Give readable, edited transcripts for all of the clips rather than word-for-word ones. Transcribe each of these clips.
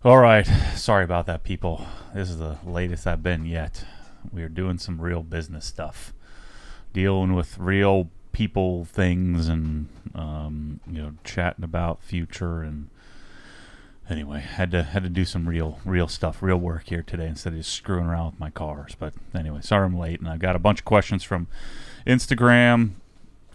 All right. Sorry about that, people. This is the latest I've been yet. We are doing some real business stuff, dealing with real people, things, and chatting about future. And anyway, had to do some real stuff, real work here today instead of just screwing around with my cars. But anyway, sorry I'm late, and I've got a bunch of questions from Instagram.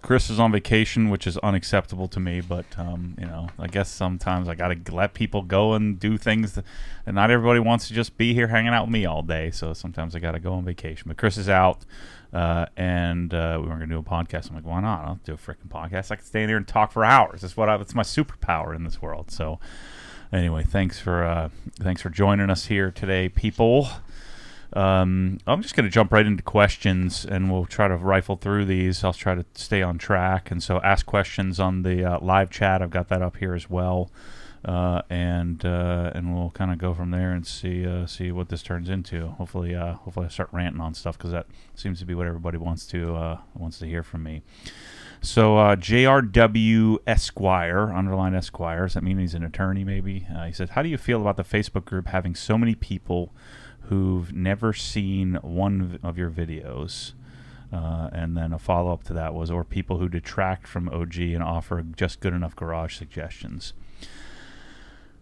Chris is on vacation, which is unacceptable to me, but I guess sometimes I gotta let people go and do things and not everybody wants to just be here hanging out with me all day, so sometimes I gotta go on vacation. But Chris is out, and we weren't gonna do a podcast. I'm like, why not? I'll do a freaking podcast. I can stay in here and talk for hours. It's my superpower in this world. So anyway, thanks for joining us here today, people. I'm just going to jump right into questions, and we'll try to rifle through these. I'll try to stay on track, and so ask questions on the live chat. I've got that up here as well, and we'll kind of go from there and see what this turns into. Hopefully I start ranting on stuff because that seems to be what everybody wants to hear from me. So JRW Esquire, underline Esquire, does that mean he's an attorney maybe? He said, how do you feel about the Facebook group having so many people who've never seen one of your videos? And then a follow-up to that was, or people who detract from OG and offer just good enough garage suggestions.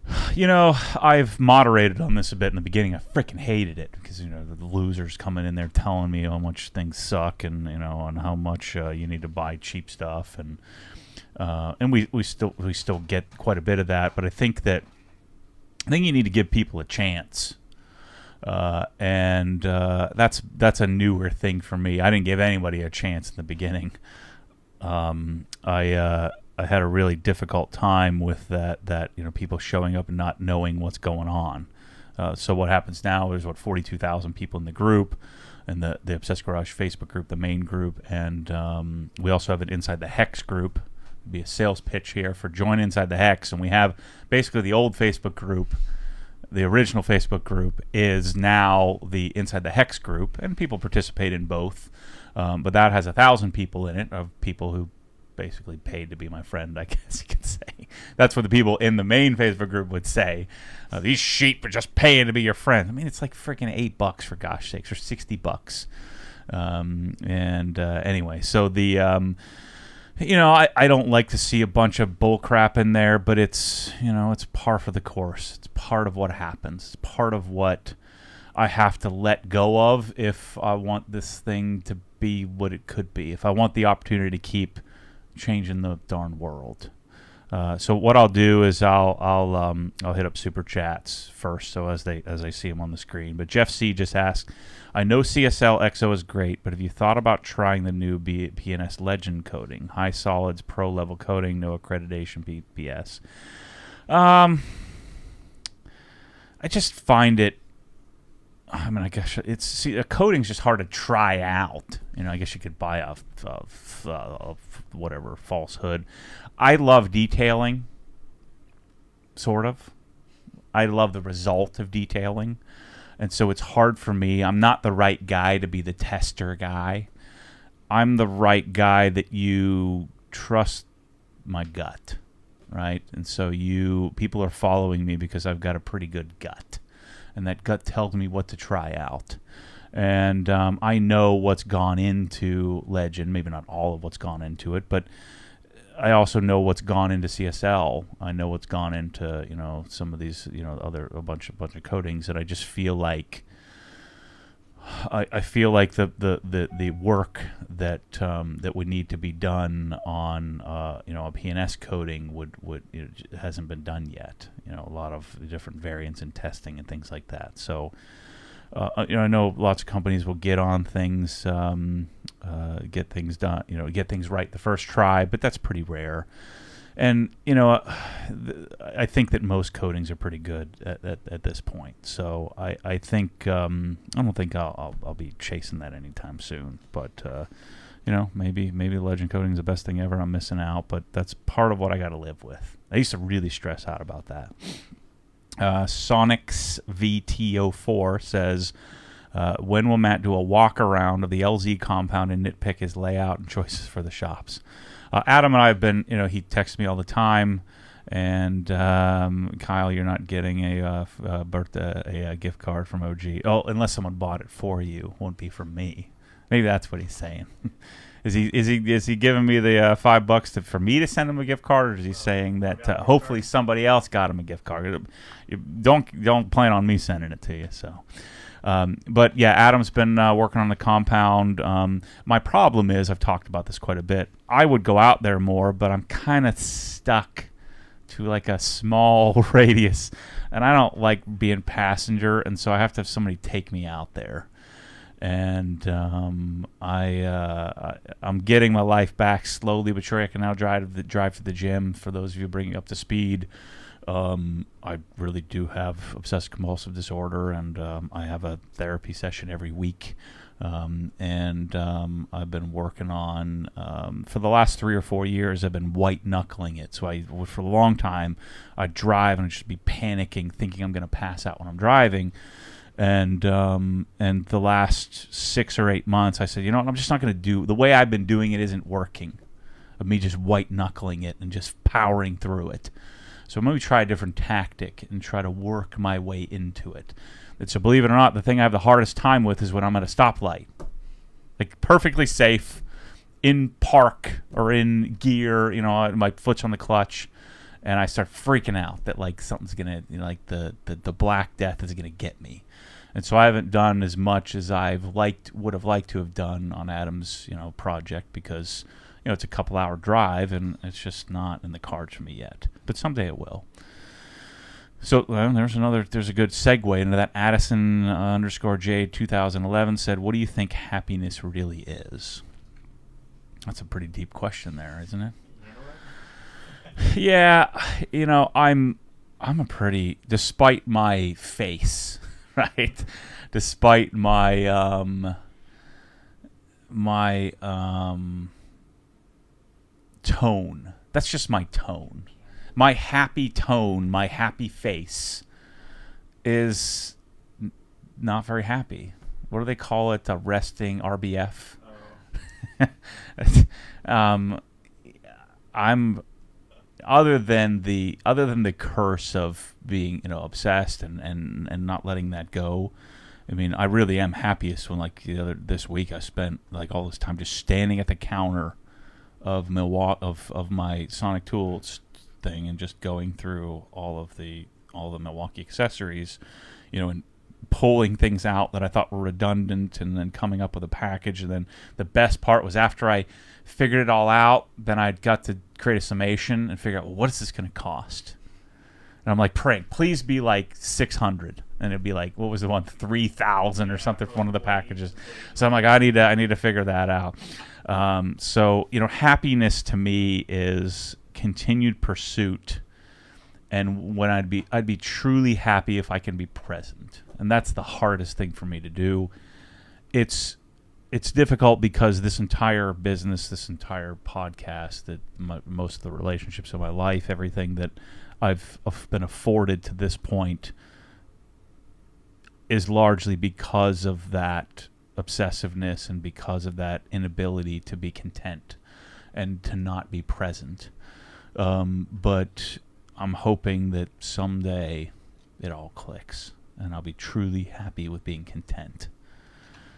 I've moderated on this a bit in the beginning. I freaking hated it because, the losers coming in there telling me how much things suck and, on how much you need to buy cheap stuff. And we still get quite a bit of that. But I think you need to give people a chance. And that's a newer thing for me. I didn't give anybody a chance in the beginning. I had a really difficult time with that people showing up and not knowing what's going on. So what happens now is 42,000 people in the group, and the Obsessed Garage Facebook group, the main group, and we also have an Inside the Hex group. It'd be a sales pitch here for join Inside the Hex, and we have basically the old Facebook group. The original Facebook group is now the Inside the Hex group, and people participate in both. But that has 1,000 people in it, of people who basically paid to be my friend, I guess you could say. That's what the people in the main Facebook group would say. These sheep are just paying to be your friend. I mean, it's like freaking $8 for gosh sakes, or $60. Anyway, so the I don't like to see a bunch of bull crap in there, but it's par for the course. It's part of what happens. It's part of what I have to let go of if I want this thing to be what it could be. If I want the opportunity to keep changing the darn world. So what I'll do is I'll hit up super chats first, so as I see them on the screen. But Jeff C just asked, I know CSL XO is great, but have you thought about trying the new PNS Legend coating? High solids, pro level coating, no accreditation BS. I just find it. I mean, I guess a coating's just hard to try out. I guess you could buy a whatever falsehood. I love detailing, sort of. I love the result of detailing. And so it's hard for me. I'm not the right guy to be the tester guy. I'm the right guy that you trust my gut, right? And so people are following me because I've got a pretty good gut. And that gut tells me what to try out. And I know what's gone into Legend, maybe not all of what's gone into it, but I also know what's gone into CSL. I know what's gone into some of these a bunch of coatings that I just feel like I feel like the work that would need to be done on a PNS coating would hasn't been done yet. A lot of different variants in testing and things like that. So I know lots of companies will get on things, get things done, get things right the first try, but that's pretty rare. And I think that most coatings are pretty good at this point. So I think I don't think I'll be chasing that anytime soon. But maybe Legend coating is the best thing ever. I'm missing out, but that's part of what I got to live with. I used to really stress out about that. Sonics VTO4 says, when will Matt do a walk around of the LZ compound and nitpick his layout and choices for the shops? Adam and I have been, he texts me all the time, And Kyle, you're not getting a gift card from OG. Oh, unless someone bought it for you, won't be from me. Maybe that's what he's saying. Is he giving me the $5 for me to send him a gift card, or is he saying that hopefully somebody else got him a gift card? Don't plan on me sending it to you. So, but yeah, Adam's been working on the compound. My problem is, I've talked about this quite a bit. I would go out there more, but I'm kind of stuck to like a small radius, and I don't like being passenger, and so I have to have somebody take me out there. And I'm getting my life back slowly but surely. I can now drive to the gym. For those of you bringing up to speed, I really do have obsessive compulsive disorder, and I have a therapy session every week. And I've been working on, for the last 3 or 4 years, I've been white knuckling it. So for a long time, I'd drive and I'd just be panicking, thinking I'm going to pass out when I'm driving. And the last 6 or 8 months, I said, you know what, I'm just not going to do the way I've been doing it. Isn't working. Of me just white knuckling it and just powering through it. So maybe try a different tactic and try to work my way into it. So believe it or not, the thing I have the hardest time with is when I'm at a stoplight, like perfectly safe, in park or in gear. You know, my foot's on the clutch, and I start freaking out that like something's gonna, you know, like the Black Death is gonna get me. And so I haven't done as much as would have liked to have done on Adam's, project, because, it's a couple-hour drive and it's just not in the cards for me yet. But someday it will. So there's a good segue into that. Addison _J 2011 said, "What do you think happiness really is?" That's a pretty deep question there, isn't it? Yeah, I'm a pretty, despite my face, right? Despite my tone. That's just my tone. My happy tone, my happy face is not very happy. What do they call it? A resting RBF. Oh. I'm other than the curse of being obsessed and not letting that go. I mean, I really am happiest when this week I spent all this time just standing at the counter of my Sonic Tools thing and just going through all the Milwaukee accessories, and pulling things out that I thought were redundant, and then coming up with a package. And then the best part was, after I figured it all out, then I got to create a summation and figure out, well, what is this going to cost? And I'm like, prank, please be like 600. And it'd be like, what was the one, 3,000 or something for one of the packages. So I'm like, I need to figure that out. So happiness to me is continued pursuit, and when I'd be truly happy if I can be present, and that's the hardest thing for me to do. It's difficult because this entire business, this entire podcast, that most of the relationships of my life, everything that I've been afforded to this point, is largely because of that obsessiveness and because of that inability to be content and to not be present. But I'm hoping that someday it all clicks and I'll be truly happy with being content.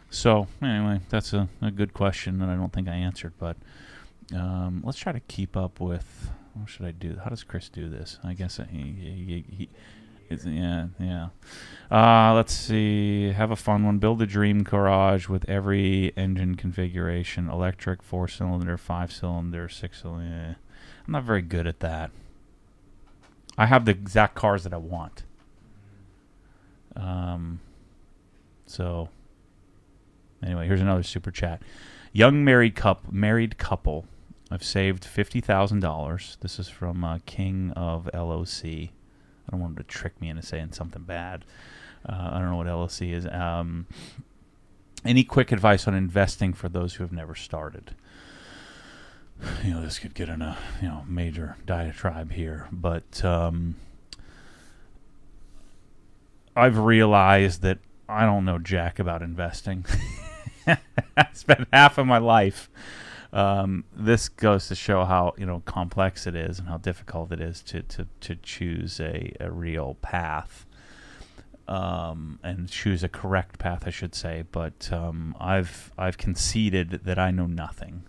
So anyway, that's a good question that I don't think I answered, but let's try to keep up with, what should I do? How does Chris do this? I guess let's see. Have a fun one. Build a dream garage with every engine configuration: electric, 4-cylinder, 5-cylinder, 6-cylinder. I'm not very good at that. I have the exact cars that I want. So anyway, here's another super chat. Young married couple. I've saved $50,000. This is from King of LOC. I don't want him to trick me into saying something bad. I don't know what LOC is. Any quick advice on investing for those who have never started? This could get in a major diatribe here, but I've realized that I don't know jack about investing. I spent half of my life This goes to show how complex it is and how difficult it is to choose a real path, and choose a correct path, I should say. But I've conceded that I know nothing,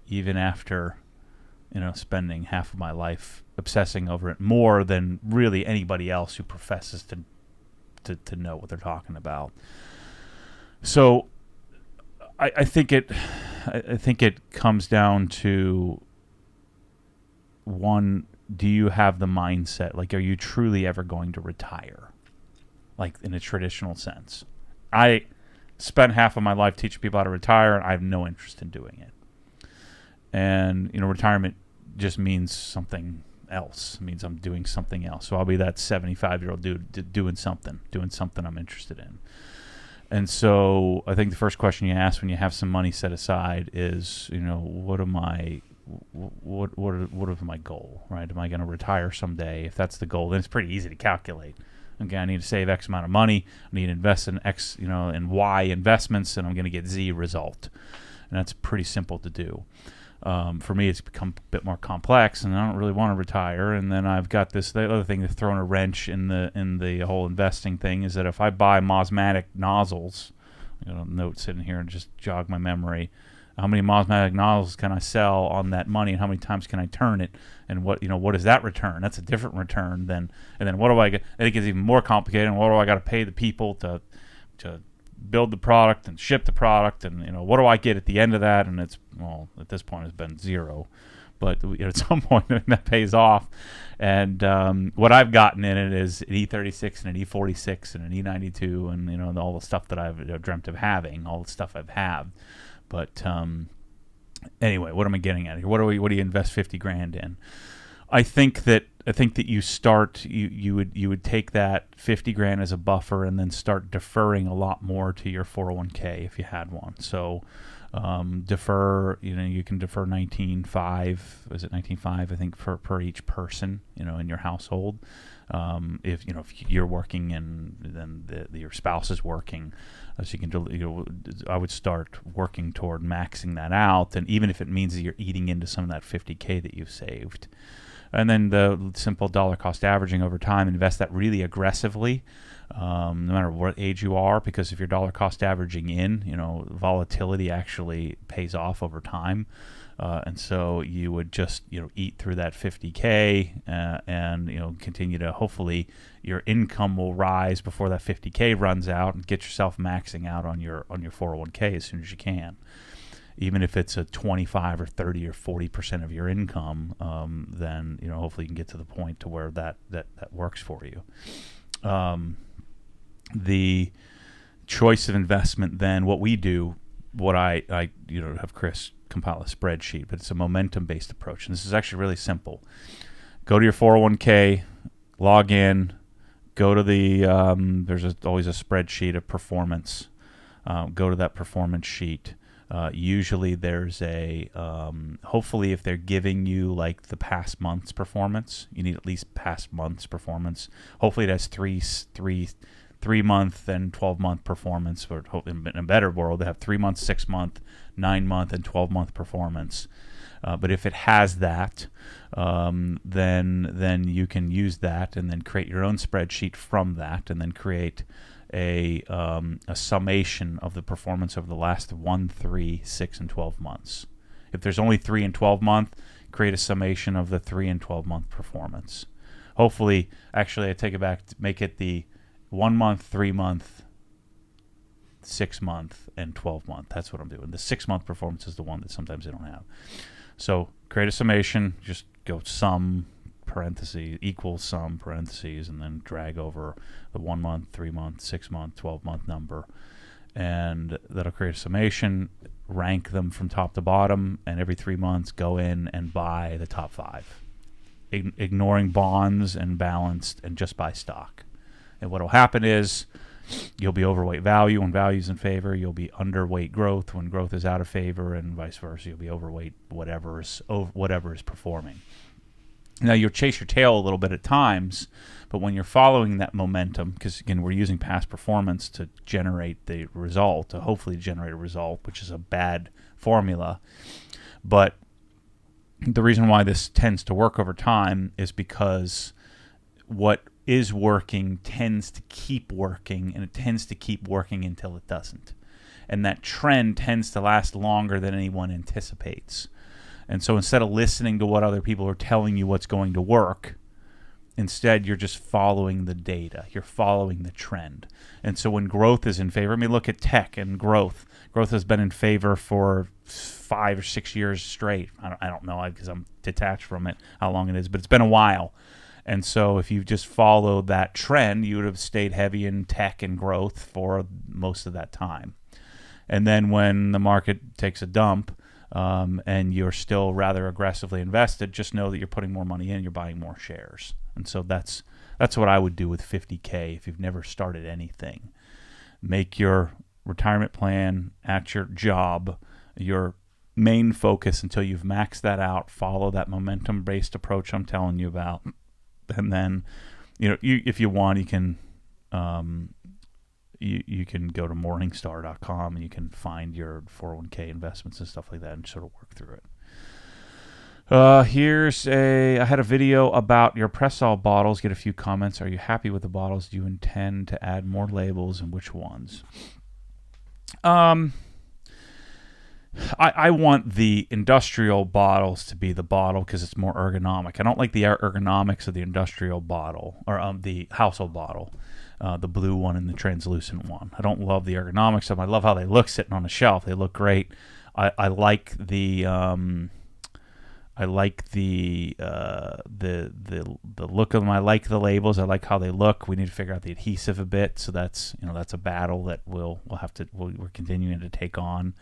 even after spending half of my life obsessing over it more than really anybody else who professes to know what they're talking about. So I think it comes down to, one, do you have the mindset? Like, are you truly ever going to retire? Like, in a traditional sense. I spent half of my life teaching people how to retire, and I have no interest in doing it. And, retirement just means something else. It means I'm doing something else. So I'll be that 75-year-old dude doing something I'm interested in. And so I think the first question you ask when you have some money set aside is, what is my goal, right? Am I going to retire someday? If that's the goal, then it's pretty easy to calculate. Okay, I need to save X amount of money. I need to invest in X, in Y investments, and I'm going to get Z result. And that's pretty simple to do. For me, it's become a bit more complex, and I don't really want to retire. And then I've got the other thing that's thrown a wrench in the whole investing thing is that if I buy Mosmatic nozzles, I got a note sitting here and just jog my memory. How many Mosmatic nozzles can I sell on that money, and how many times can I turn it? And what is that return? That's a different return than. And then what do I get? I think it's even more complicated. And what do I got to pay the people to build the product and ship the product, and what do I get at the end of that? And it's, well, at this point it's been zero, but at some point that pays off. And what I've gotten in it is an E36 and an E46 and an E92 and all the stuff that I've dreamt of having, all the stuff I've had. But anyway, what am I getting at here? What do you invest 50 grand in? I think that you start you would take that 50 grand as a buffer and then start deferring a lot more to your 401k if you had one. So defer, you can defer 19.5, is it 19.5, I think, per each person, in your household. If you're working and then your spouse is working, so you can I would start working toward maxing that out, and even if it means that you're eating into some of that 50k that you've saved. And then the simple dollar cost averaging over time, invest that really aggressively, no matter what age you are, because if you're dollar cost averaging in, volatility actually pays off over time. And so you would just, eat through that 50K and, continue to, hopefully your income will rise before that 50K runs out, and get yourself maxing out on your 401k as soon as you can. Even if it's a 25 or 30 or 40% of your income, then hopefully you can get to the point to where that works for you. The choice of investment, then, what we do, what I have Chris compile a spreadsheet, but it's a momentum-based approach, and this is actually really simple. Go to your 401k, log in, go to the there's always a spreadsheet of performance. Go to that performance sheet. Usually there's a, hopefully if they're giving you like the past month's performance, you need at least past month's performance. Hopefully it has three month and 12-month performance, or in a better world, they have 3 month, 6 month, 9 month, and 12-month performance. But if it has that, then you can use that and then create your own spreadsheet from that, and then create a summation of the performance over the last 1, 3, 6, and 12 months. If there's only 3 and 12 month, create a summation of the 3 and 12 month performance. Hopefully, actually, I take it back, make it the 1 month, 3 month, 6 month, and 12 month. That's what I'm doing. The 6 month performance is the one that sometimes they don't have. So create a summation, just go sum, parentheses, equals sum, parentheses, and then drag over the 1 month, 3 month, 6 month, 12 month number. And that'll create a summation, rank them from top to bottom, and every 3 months go in and buy the top 5. Ignoring bonds and balanced, and just buy stock. And what will happen is you'll be overweight value when value is in favor. You'll be underweight growth when growth is out of favor, and vice versa. You'll be overweight whatever is performing. Now, you'll chase your tail a little bit at times, but when you're following that momentum, because, again, we're using past performance to generate the result, to hopefully generate a result, which is a bad formula. But the reason why this tends to work over time is because what is working tends to keep working, and it tends to keep working until it doesn't. And that trend tends to last longer than anyone anticipates. And so instead of listening to what other people are telling you what's going to work, instead you're just following the data. You're following the trend. And so when growth is in favor, I mean, look at tech and growth. Growth has been in favor for 5 or 6 years straight. I don't know because I'm detached from it, how long it is, but it's been a while. And so if you just followed that trend, you would have stayed heavy in tech and growth for most of that time. And then when the market takes a dump, and you're still rather aggressively invested, just know that you're putting more money in, you're buying more shares. And so that's what I would do with $50K if you've never started anything. Make your retirement plan at your job your main focus until you've maxed that out. Follow that momentum-based approach I'm telling you about. And then, if you want, you can you can go to Morningstar.com and you can find your 401k investments and stuff like that and sort of work through it. I had a video about your press-all bottles. Get a few comments. Are you happy with the bottles? Do you intend to add more labels, and which ones? I want the industrial bottles to be the bottle because it's more ergonomic. I don't like the ergonomics of the industrial bottle or the household bottle. The blue one and the translucent one. I don't love the ergonomics of them. I love how they look sitting on the shelf. They look great. I like the look of them. I like the labels. I like how they look. We need to figure out the adhesive a bit. So that's a battle that we're continuing to take on.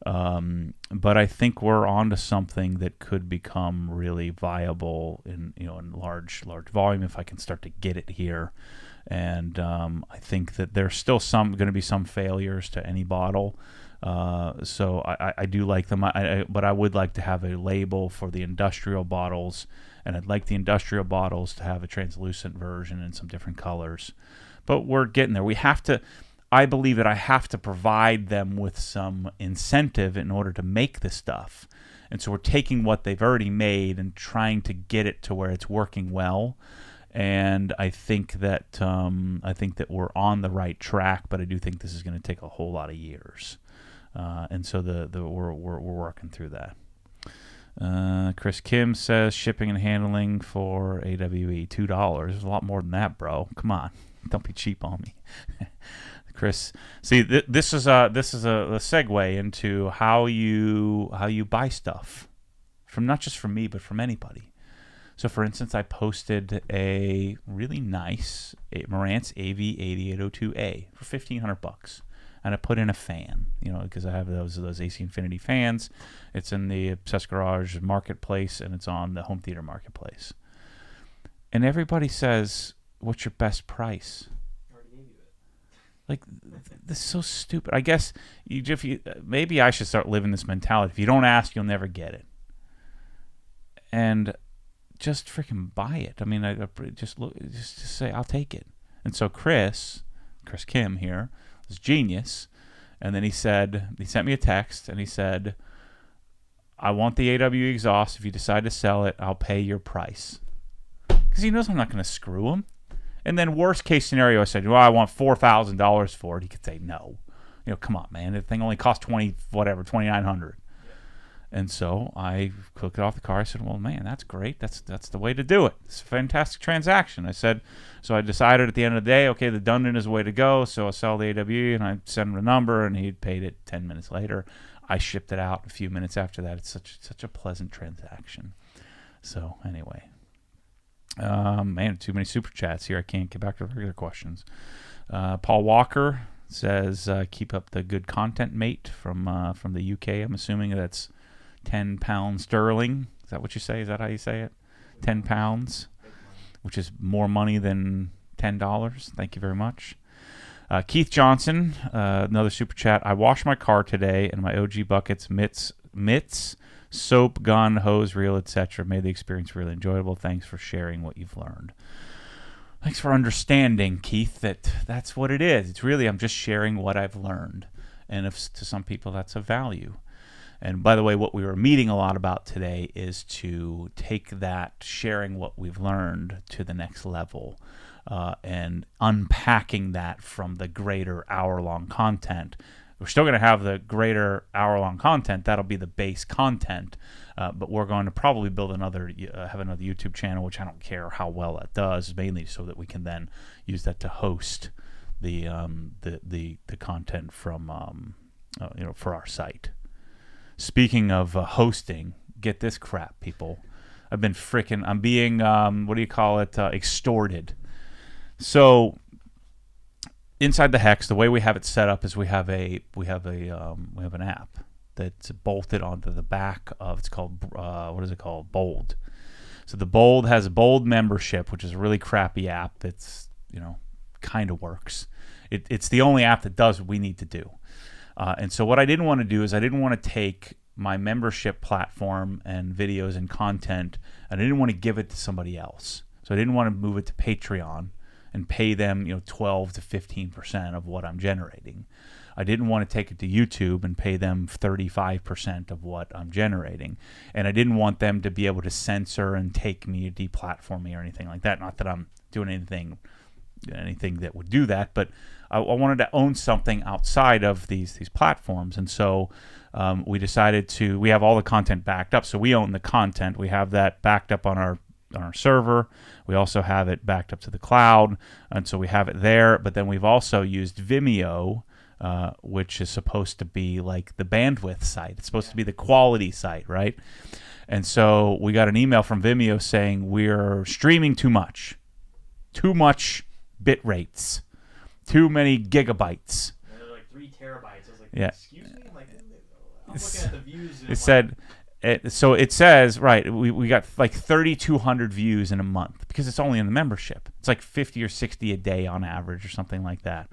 But I think we're onto something that could become really viable in large volume if I can start to get it here. And I think that there's still going to be some failures to any bottle. So I do like them. But I would like to have a label for the industrial bottles, and I'd like the industrial bottles to have a translucent version in some different colors. But we're getting there. I believe that I have to provide them with some incentive in order to make this stuff. And so we're taking what they've already made and trying to get it to where it's working well. And I think that we're on the right track, but I do think this is going to take a whole lot of years. And so we're working through that. Chris Kim says shipping and handling for AWE $2. There's a lot more than that, bro. Come on, don't be cheap on me. Chris, see, this is a segue into how you buy stuff from, not just from me, but from anybody. So, for instance, I posted a really nice Marantz AV8802A for $1,500, and I put in a fan, because I have those AC Infinity fans. It's in the Obsessed Garage marketplace, and it's on the home theater marketplace. And everybody says, "What's your best price?" Like, this is so stupid. I guess maybe I should start living this mentality. If you don't ask, you'll never get it. And just freaking buy it. I mean, just say, I'll take it. And so Chris Kim here, was genius. And then he sent me a text, and he said, I want the AW exhaust. If you decide to sell it, I'll pay your price. Because he knows I'm not going to screw him. And then worst case scenario, I said, well, I want $4,000 for it. He could say no. Come on, man. The thing only cost $2,900. And so I took it off the car. I said, well, man, that's great. That's the way to do it. It's a fantastic transaction. I said, so I decided at the end of the day, okay, the Dundon is the way to go. So I sell the AW, and I sent him a number, and he paid it 10 minutes later. I shipped it out a few minutes after that. It's such a pleasant transaction. So anyway. Man, too many super chats here. I can't get back to the regular questions. Paul Walker says, keep up the good content, mate, from the UK. I'm assuming that's £10 sterling. Is that what you say? Is that how you say it? £10, which is more money than $10. Thank you very much. Keith Johnson, another super chat. I washed my car today, and my OG buckets mitts soap, gun, hose, reel, etc. Made the experience really enjoyable. Thanks for sharing what you've learned. Thanks for understanding, Keith, that's what it is. It's really, I'm just sharing what I've learned. And if to some people that's of value. And by the way, what we were meeting a lot about today is to take that sharing what we've learned to the next level, and unpacking that from the greater hour-long content. We're still going to have the greater hour-long content. That'll be the base content. But we're going to probably build have another YouTube channel, which I don't care how well that does, mainly so that we can then use that to host the content from for our site. Speaking of hosting, get this crap, people. I'm being extorted. So inside the Hex, the way we have it set up is we have an app that's bolted onto the back of, it's called Bold. So the Bold has a Bold membership, which is a really crappy app. It's kind of works. It's the only app that does what we need to do. And so what I didn't want to do is I didn't want to take my membership platform and videos and content, and I didn't want to give it to somebody else. So I didn't want to move it to Patreon and pay them 12 to 15% of what I'm generating. I didn't want to take it to YouTube and pay them 35% of what I'm generating. And I didn't want them to be able to censor and take me or deplatform me or anything like that. Not that I'm doing anything that would do that, but I wanted to own something outside of these platforms. And so we decided we have all the content backed up. So we own the content. We have that backed up on our server. We also have it backed up to the cloud, and so we have it there. But then we've also used Vimeo, which is supposed to be like the bandwidth site. It's supposed to be the quality site, right? And so we got an email from Vimeo saying we're streaming too much bit rates, too many gigabytes. They're like 3 terabytes. I was like, yeah. Excuse me? I'm looking at the views. It said... So it says, right, we got like 3,200 views in a month because it's only in the membership. It's like 50 or 60 a day on average or something like that.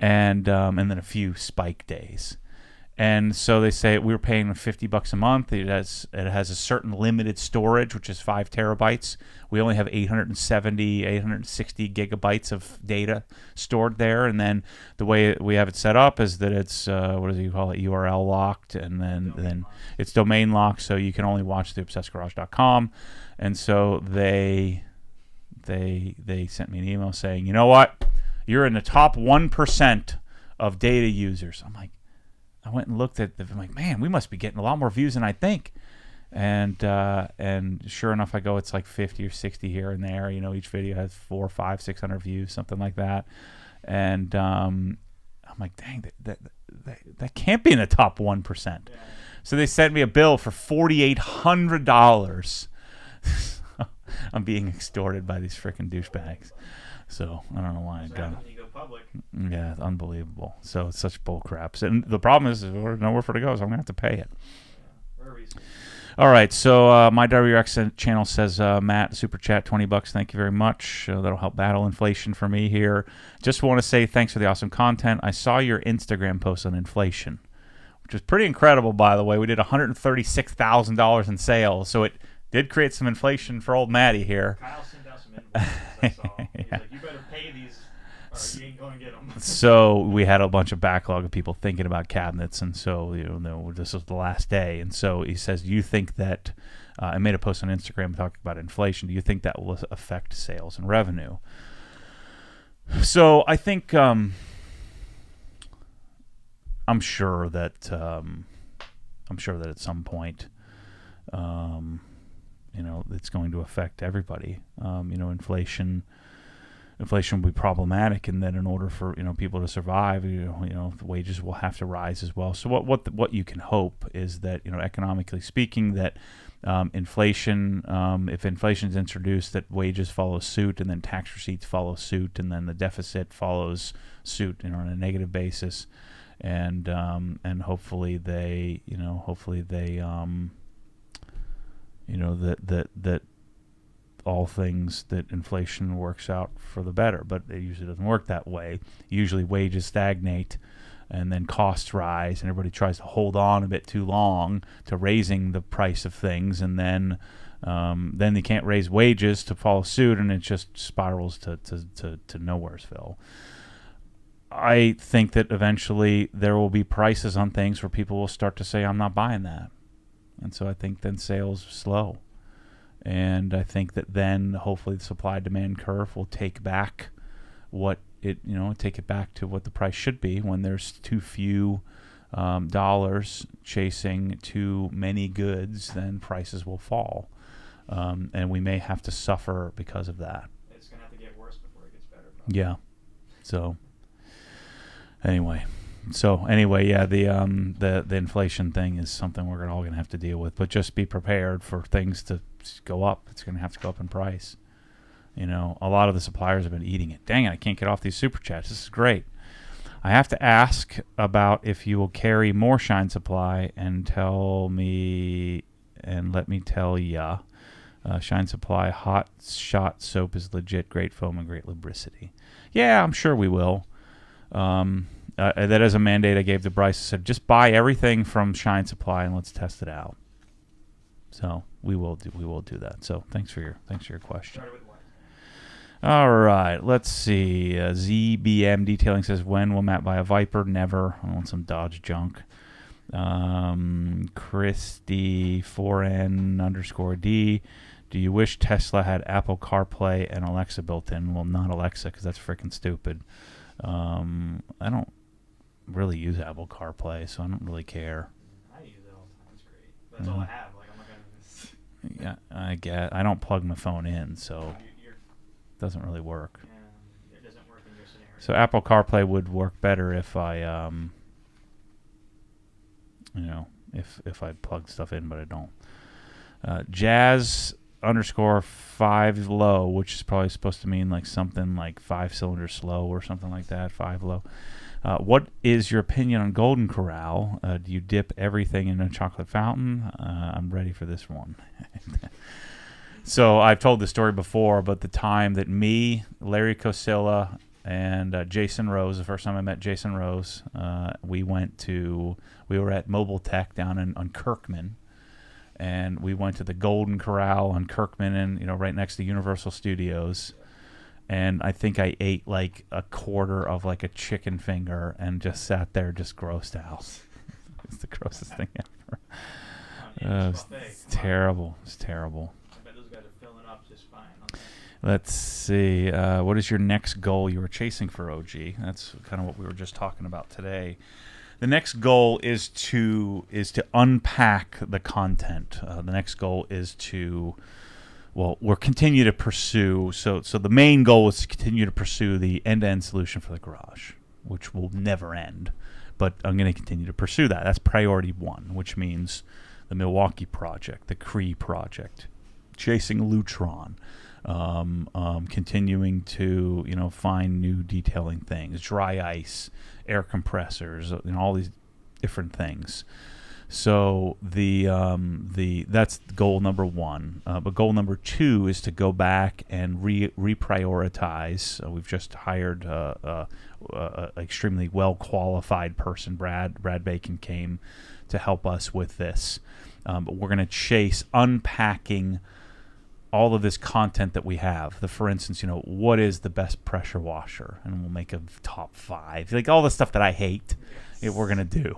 And then a few spike days. And so they say we were paying $50 a month. It has a certain limited storage, which is 5 terabytes. We only have 860 gigabytes of data stored there. And then the way we have it set up is that it's URL locked, and then it's domain locked, so you can only watch the obsessedgarage.com. And so they sent me an email saying, you know what, you're in the top 1% of data users. I'm like, I went and looked at I'm like, man, we must be getting a lot more views than I think. And sure enough, I go, it's like 50 or 60 here and there. Each video has 400, 500, 600 views, something like that. And I'm like, dang, that can't be in the top 1%. Yeah. So they sent me a bill for $4,800. I'm being extorted by these freaking douchebags. So I don't know why I got it. Public. Yeah, it's unbelievable. So it's such bull crap. And the problem is there's nowhere for it to go, so I'm going to have to pay it. All right, so my WRX channel says, Matt, super chat, $20. Thank you very much. That'll help battle inflation for me here. Just want to say thanks for the awesome content. I saw your Instagram post on inflation, which was pretty incredible, by the way. We did $136,000 in sales, so it did create some inflation for old Matty here. Kyle sent out some invoices, I saw. He's like, you better pay these, or you ain't going to get them. So we had a bunch of backlog of people thinking about cabinets, and so this was the last day. And so he says, "Do you think that?" I made a post on Instagram talking about inflation. Do you think that will affect sales and revenue? So I think I'm sure that at some point, it's going to affect everybody. Inflation will be problematic, and then in order for people to survive, the wages will have to rise as well. So what you can hope is that economically speaking, that inflation, if inflation is introduced, that wages follow suit, and then tax receipts follow suit, and then the deficit follows suit on a negative basis, and hopefully that all things that inflation works out for the better, but it usually doesn't work that way. Usually wages stagnate, and then costs rise, and everybody tries to hold on a bit too long to raising the price of things, and then they can't raise wages to follow suit, and it just spirals to nowheresville. I think that eventually there will be prices on things where people will start to say, I'm not buying that. And so I think then sales slow. And I think that then hopefully the supply-demand curve will take back take it back to what the price should be. When there's too few dollars chasing too many goods, then prices will fall. And we may have to suffer because of that. It's going to have to get worse before it gets better. Yeah. So anyway, yeah, the inflation thing is something we're all going to have to deal with. But just be prepared for things to go up. It's going to have to go up in price. A lot of the suppliers have been eating it. Dang it, I can't get off these super chats. This is great. I have to ask about if you will carry more Shine Supply and let me tell ya. Shine Supply hot shot soap is legit, great foam and great lubricity. Yeah, I'm sure we will. That is a mandate I gave to Bryce. I said, just buy everything from Shine Supply and let's test it out. So we will do that. So thanks for your question. All right, let's see. ZBM Detailing says, when will Matt buy a Viper? Never. I want some Dodge junk. Christy 4N_D. Do you wish Tesla had Apple CarPlay and Alexa built in? Well, not Alexa, because that's freaking stupid. I don't really use Apple CarPlay, so I don't really care. I use it all the time. It's great. That's all I have. Like, I'm not gonna. Yeah, I don't plug my phone in, so it doesn't really work. Yeah, it doesn't work in your scenario. So Apple CarPlay would work better if I, if I plug stuff in, but I don't. Jazz_5 low, which is probably supposed to mean like something like 5 cylinders slow or something like that. 5 low. What is your opinion on Golden Corral? Do you dip everything in a chocolate fountain? I'm ready for this one. So I've told this story before, but the time that me, Larry Cosilla, and Jason Rose, the first time I met Jason Rose, we were at Mobile Tech down on Kirkman, and we went to the Golden Corral on Kirkman, and right next to Universal Studios. And I think I ate like a quarter of like a chicken finger and just sat there just grossed out. It's the grossest thing ever. It's terrible. It's terrible. I bet those guys are filling up just fine. Let's see. What is your next goal you were chasing for OG? That's kind of what we were just talking about today. The next goal is to unpack the content. The next goal is to we'll continue to pursue. So the main goal is to continue to pursue the end-to-end solution for the garage, which will never end. But I'm going to continue to pursue that. That's priority 1, which means the Milwaukee project, the Cree project, chasing Lutron, continuing to find new detailing things, dry ice, air compressors, all these different things. So that's goal number 1. But goal number 2 is to go back and reprioritize. We've just hired a extremely well qualified person. Brad Bacon came to help us with this. But we're going to chase unpacking all of this content that we have. For instance, what is the best pressure washer? And we'll make a top 5. Like all the stuff that I hate, we're going to do.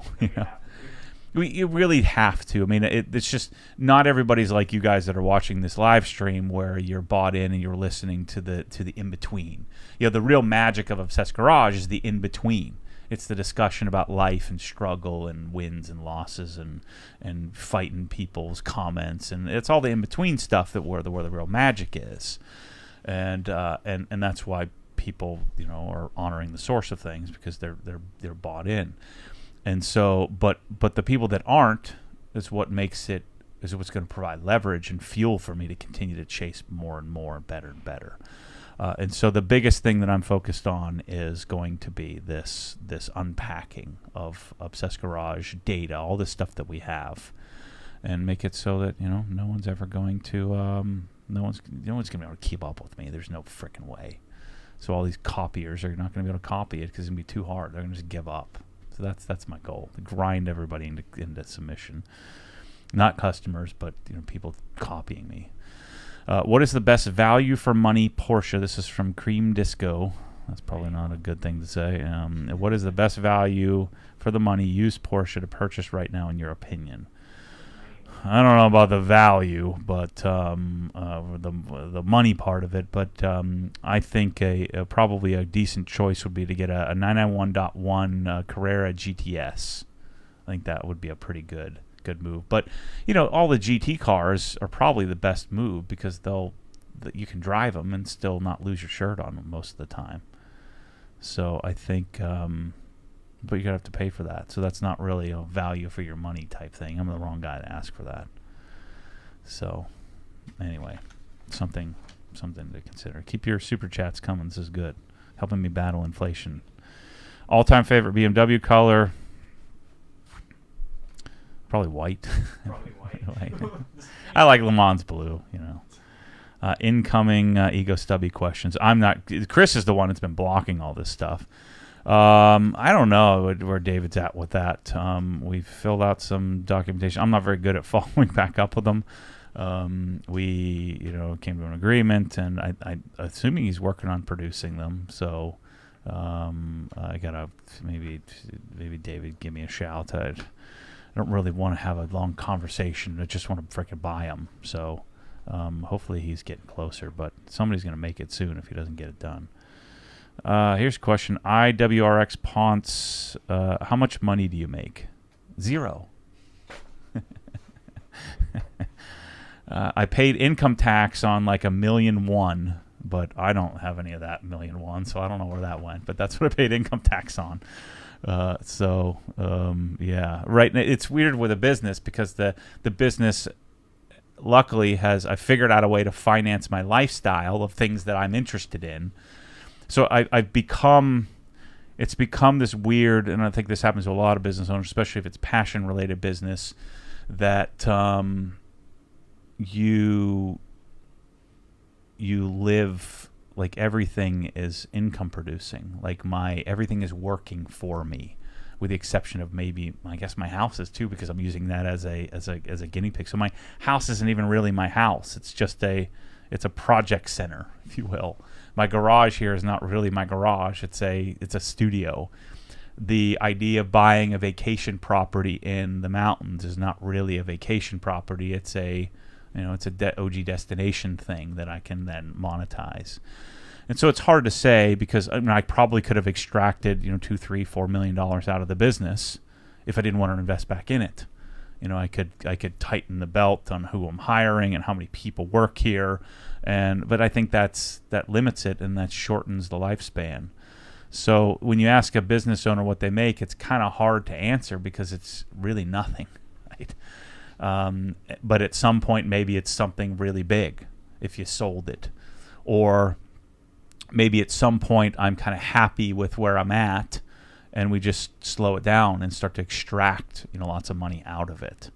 You really have to. I mean, it's just not everybody's like you guys that are watching this live stream where you're bought in and you're listening to the in-between. The real magic of Obsessed Garage is the in-between. It's the discussion about life and struggle and wins and losses and fighting people's comments, and it's all the in-between stuff where the real magic is. And that's why people are honoring the source of things, because they're bought in. And so, but the people that aren't is what's going to provide leverage and fuel for me to continue to chase more and more, better and better. And so the biggest thing that I'm focused on is going to be this unpacking of Obsessed Garage data, all this stuff that we have, and make it so that no one's ever going to no one's going to be able to keep up with me. There's no freaking way. So all these copiers are not going to be able to copy it because it's going to be too hard. They're going to just give up. So that's my goal, to grind everybody into submission. Not customers, but people copying me. What is the best value for money Porsche? This is from Cream Disco. That's probably not a good thing to say. What is the best value for the money used Porsche to purchase right now, in your opinion? I don't know about the value, but the money part of it. But I think probably a decent choice would be to get a 991.1 Carrera GTS. I think that would be a pretty good move. But all the GT cars are probably the best move, because you can drive them and still not lose your shirt on them most of the time. So I think, but you're gonna have to pay for that. So that's not really a value for your money type thing. I'm the wrong guy to ask for that. So anyway, something to consider. Keep your super chats coming. This is good, helping me battle inflation. All-time favorite BMW color. Probably white. Probably white. I like Le Mans blue, Incoming ego stubby questions. I'm not. Chris is the one that's been blocking all this stuff. I don't know where David's at with that. We've filled out some documentation. I'm not very good at following back up with them. We, came to an agreement, and I assuming he's working on producing them. So I gotta maybe David give me a shout. I don't really want to have a long conversation. I just want to freaking buy them. So hopefully he's getting closer, but somebody's going to make it soon if he doesn't get it done. Here's a question. IWRX Ponce, how much money do you make? 0. I paid income tax on like $1.1 million, but I don't have any of that $1.1 million, so I don't know where that went. But that's what I paid income tax on. Yeah, right. It's weird with a business, because the business luckily I figured out a way to finance my lifestyle of things that I'm interested in. So it's become this weird, and I think this happens to a lot of business owners, especially if it's passion related business, that you live like everything is income producing. Like everything is working for me, with the exception of maybe, I guess, my house is too, because I'm using that as a guinea pig. So my house isn't even really my house. It's just it's a project center, if you will. My garage here is not really my garage. It's a studio. The idea of buying a vacation property in the mountains is not really a vacation property. It's a OG destination thing that I can then monetize. And so it's hard to say, because I probably could have extracted $2, $3, $4 million out of the business if I didn't want to invest back in it. I could tighten the belt on who I'm hiring and how many people work here, but I think that limits it, and that shortens the lifespan. So when you ask a business owner what they make, it's kind of hard to answer, because it's really nothing, right? But at some point, maybe it's something really big if you sold it, or maybe at some point I'm kind of happy with where I'm at, and we just slow it down and start to extract lots of money out of it.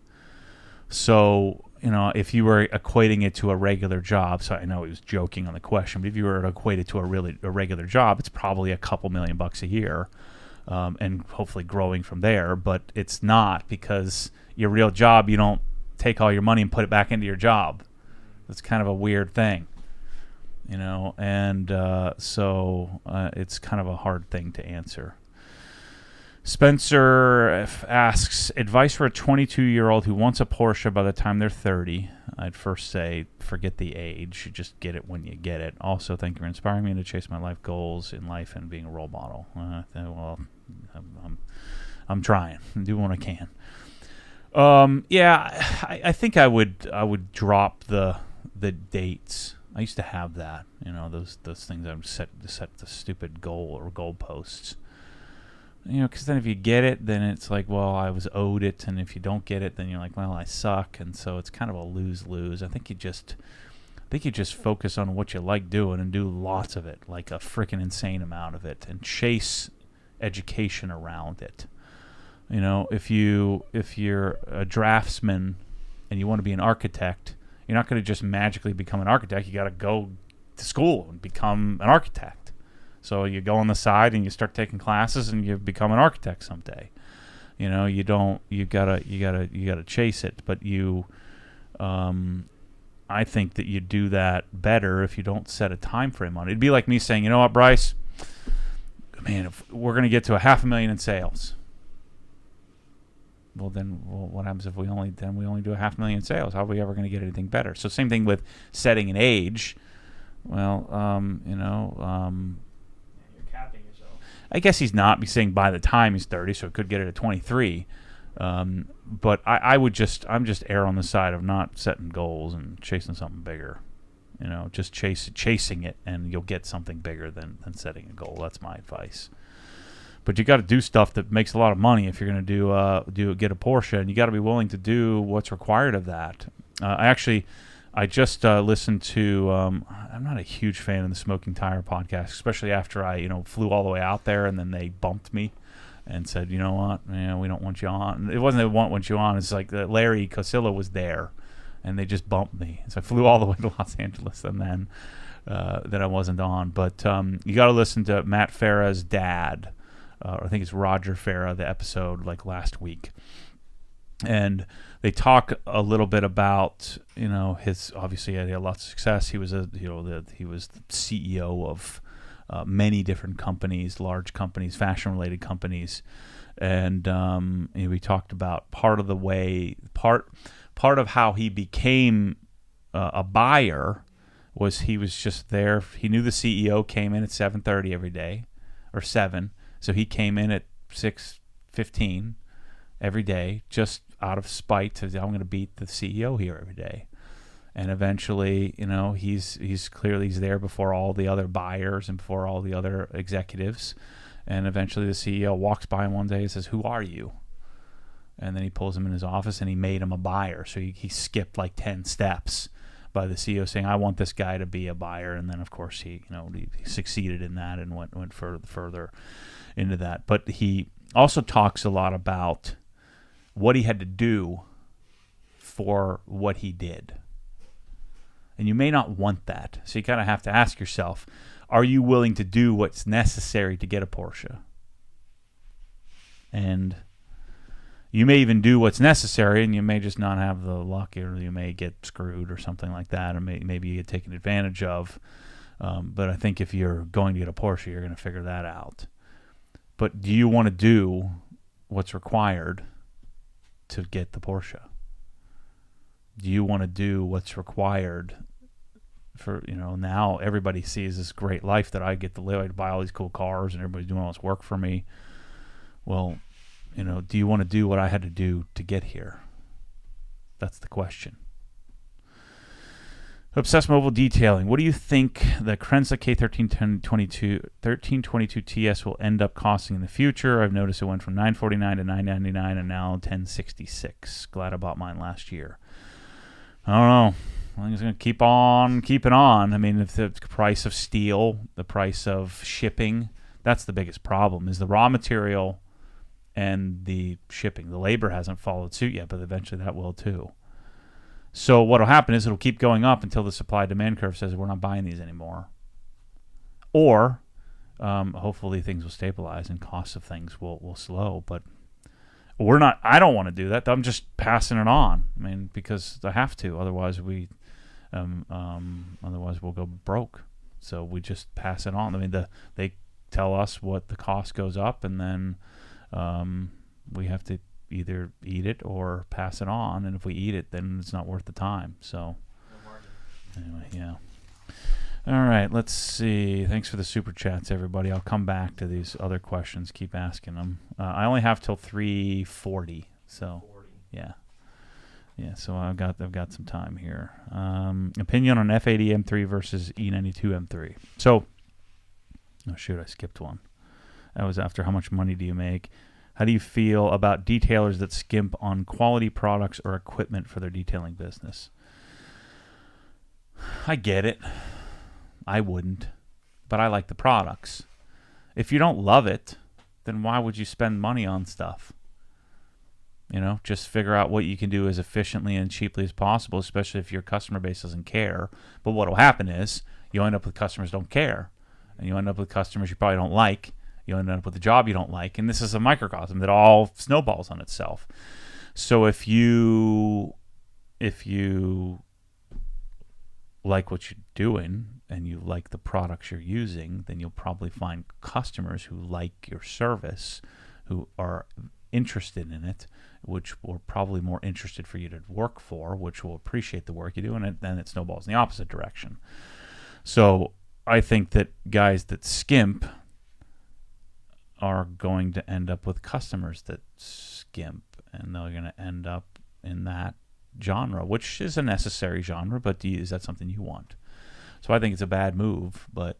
So if you were equating it to a regular job, so I know he was joking on the question, but if you were to equate it to a regular job, it's probably a couple $1 million a year, and hopefully growing from there. But it's not, because your real job, you don't take all your money and put it back into your job. That's kind of a weird thing, and so it's kind of a hard thing to answer. Spencer asks, advice for a 22-year-old who wants a Porsche by the time they're 30. I'd first say, forget the age. You just get it when you get it. Also, thank you for inspiring me to chase my life goals in life and being a role model. Well, I'm trying. I'm doing what I can. Yeah, I think I would drop the dates. I used to have that, those things I would set the stupid goal or goalposts. Because then if you get it, then it's like, well, I was owed it, and if you don't get it, then you're like, well, I suck, and so it's kind of a lose-lose. I think you just focus on what you like doing and do lots of it, like a freaking insane amount of it, and chase education around it. If you're a draftsman and you want to be an architect, you're not going to just magically become an architect. You got to go to school and become an architect. So you go on the side and you start taking classes and you become an architect someday. You know, you gotta chase it, but I think that you do that better if you don't set a time frame on it. It'd be like me saying, you know what, Bryce, man, if we're going to get to $500,000 in sales. Well, what happens if we only do $500,000 in sales? How are we ever going to get anything better? So same thing with setting an age. Well, you're capping yourself. I guess he's not. He's saying by the time he's 30, so he could get it at 23. But I'm just err on the side of not setting goals and chasing something bigger. You know, just chasing it, and you'll get something bigger than setting a goal. That's my advice. But you got to do stuff that makes a lot of money if you're going to get a Porsche, and you got to be willing to do what's required of that. I just listened to. I'm not a huge fan of the Smoking Tire podcast, especially after I flew all the way out there and then they bumped me and said, you know what, man, we don't want you on. It wasn't they want you on. It's like Larry Cosillo was there, and they just bumped me. So I flew all the way to Los Angeles, and then I wasn't on. But you got to listen to Matt Farah's dad. I think it's Roger Farah, the episode like last week. And they talk a little bit about, his, obviously he had lots of success. He was he was the CEO of many different companies, large companies, fashion-related companies, and we talked about part of how he became a buyer was he was just there. He knew the CEO came in at 7:30 every day, or 7, so he came in at 6:15 every day, just out of spite to I'm going to beat the CEO here every day. And eventually, he's clearly there before all the other buyers and before all the other executives. And eventually the CEO walks by him one day and says, "Who are you?" And then he pulls him in his office and he made him a buyer. So he skipped like 10 steps by the CEO saying, "I want this guy to be a buyer." And then, of course, he succeeded in that and went further into that. But he also talks a lot about what he had to do for what he did. And you may not want that. So you kind of have to ask yourself, are you willing to do what's necessary to get a Porsche? And you may even do what's necessary, and you may just not have the luck, or you may get screwed or something like that, or maybe you get taken advantage of. But I think if you're going to get a Porsche, you're going to figure that out. But do you want to do what's required to get the Porsche? Do you want to do what's required for, now everybody sees this great life that I get to live. I buy all these cool cars and everybody's doing all this work for me. Well, do you want to do what I had to do to get here? That's the question. Obsessed Mobile Detailing. What do you think the Krenza K1322 TS will end up costing in the future? I've noticed it went from $949 to $999 and now $1,066. Glad I bought mine last year. I don't know. I think it's going to keep on keeping on. I mean, if the price of steel, the price of shipping, that's the biggest problem, is the raw material and the shipping. The labor hasn't followed suit yet, but eventually that will too. So what will happen is it'll keep going up until the supply-demand curve says we're not buying these anymore. Or hopefully things will stabilize and costs of things will slow. But I don't want to do that. I'm just passing it on. I mean, because I have to. Otherwise we'll go broke. So we just pass it on. I mean, they tell us what the cost goes up, and then we have to either eat it or pass it on. And if we eat it, then it's not worth the time. So anyway, yeah. All right, let's see. Thanks for the super chats, everybody. I'll come back to these other questions. Keep asking them. I only have till 3:40, so yeah. So I've got some time here. Opinion on F80 M3 versus E92 M3. So, oh shoot, I skipped one. That was after how much money do you make? How do you feel about detailers that skimp on quality products or equipment for their detailing business? I get it. I wouldn't, but I like the products. If you don't love it, then why would you spend money on stuff? Just figure out what you can do as efficiently and cheaply as possible, especially if your customer base doesn't care. But what will happen is you'll end up with customers who don't care, and you end up with customers you probably don't like. You end up with a job you don't like, and this is a microcosm that all snowballs on itself. So if you like what you're doing and you like the products you're using, then you'll probably find customers who like your service, who are interested in it, which were probably more interested for you to work for, which will appreciate the work you do, and then it snowballs in the opposite direction. So I think that guys that skimp are going to end up with customers that skimp, and they're going to end up in that genre, which is a necessary genre, but is that something you want? So I think it's a bad move, but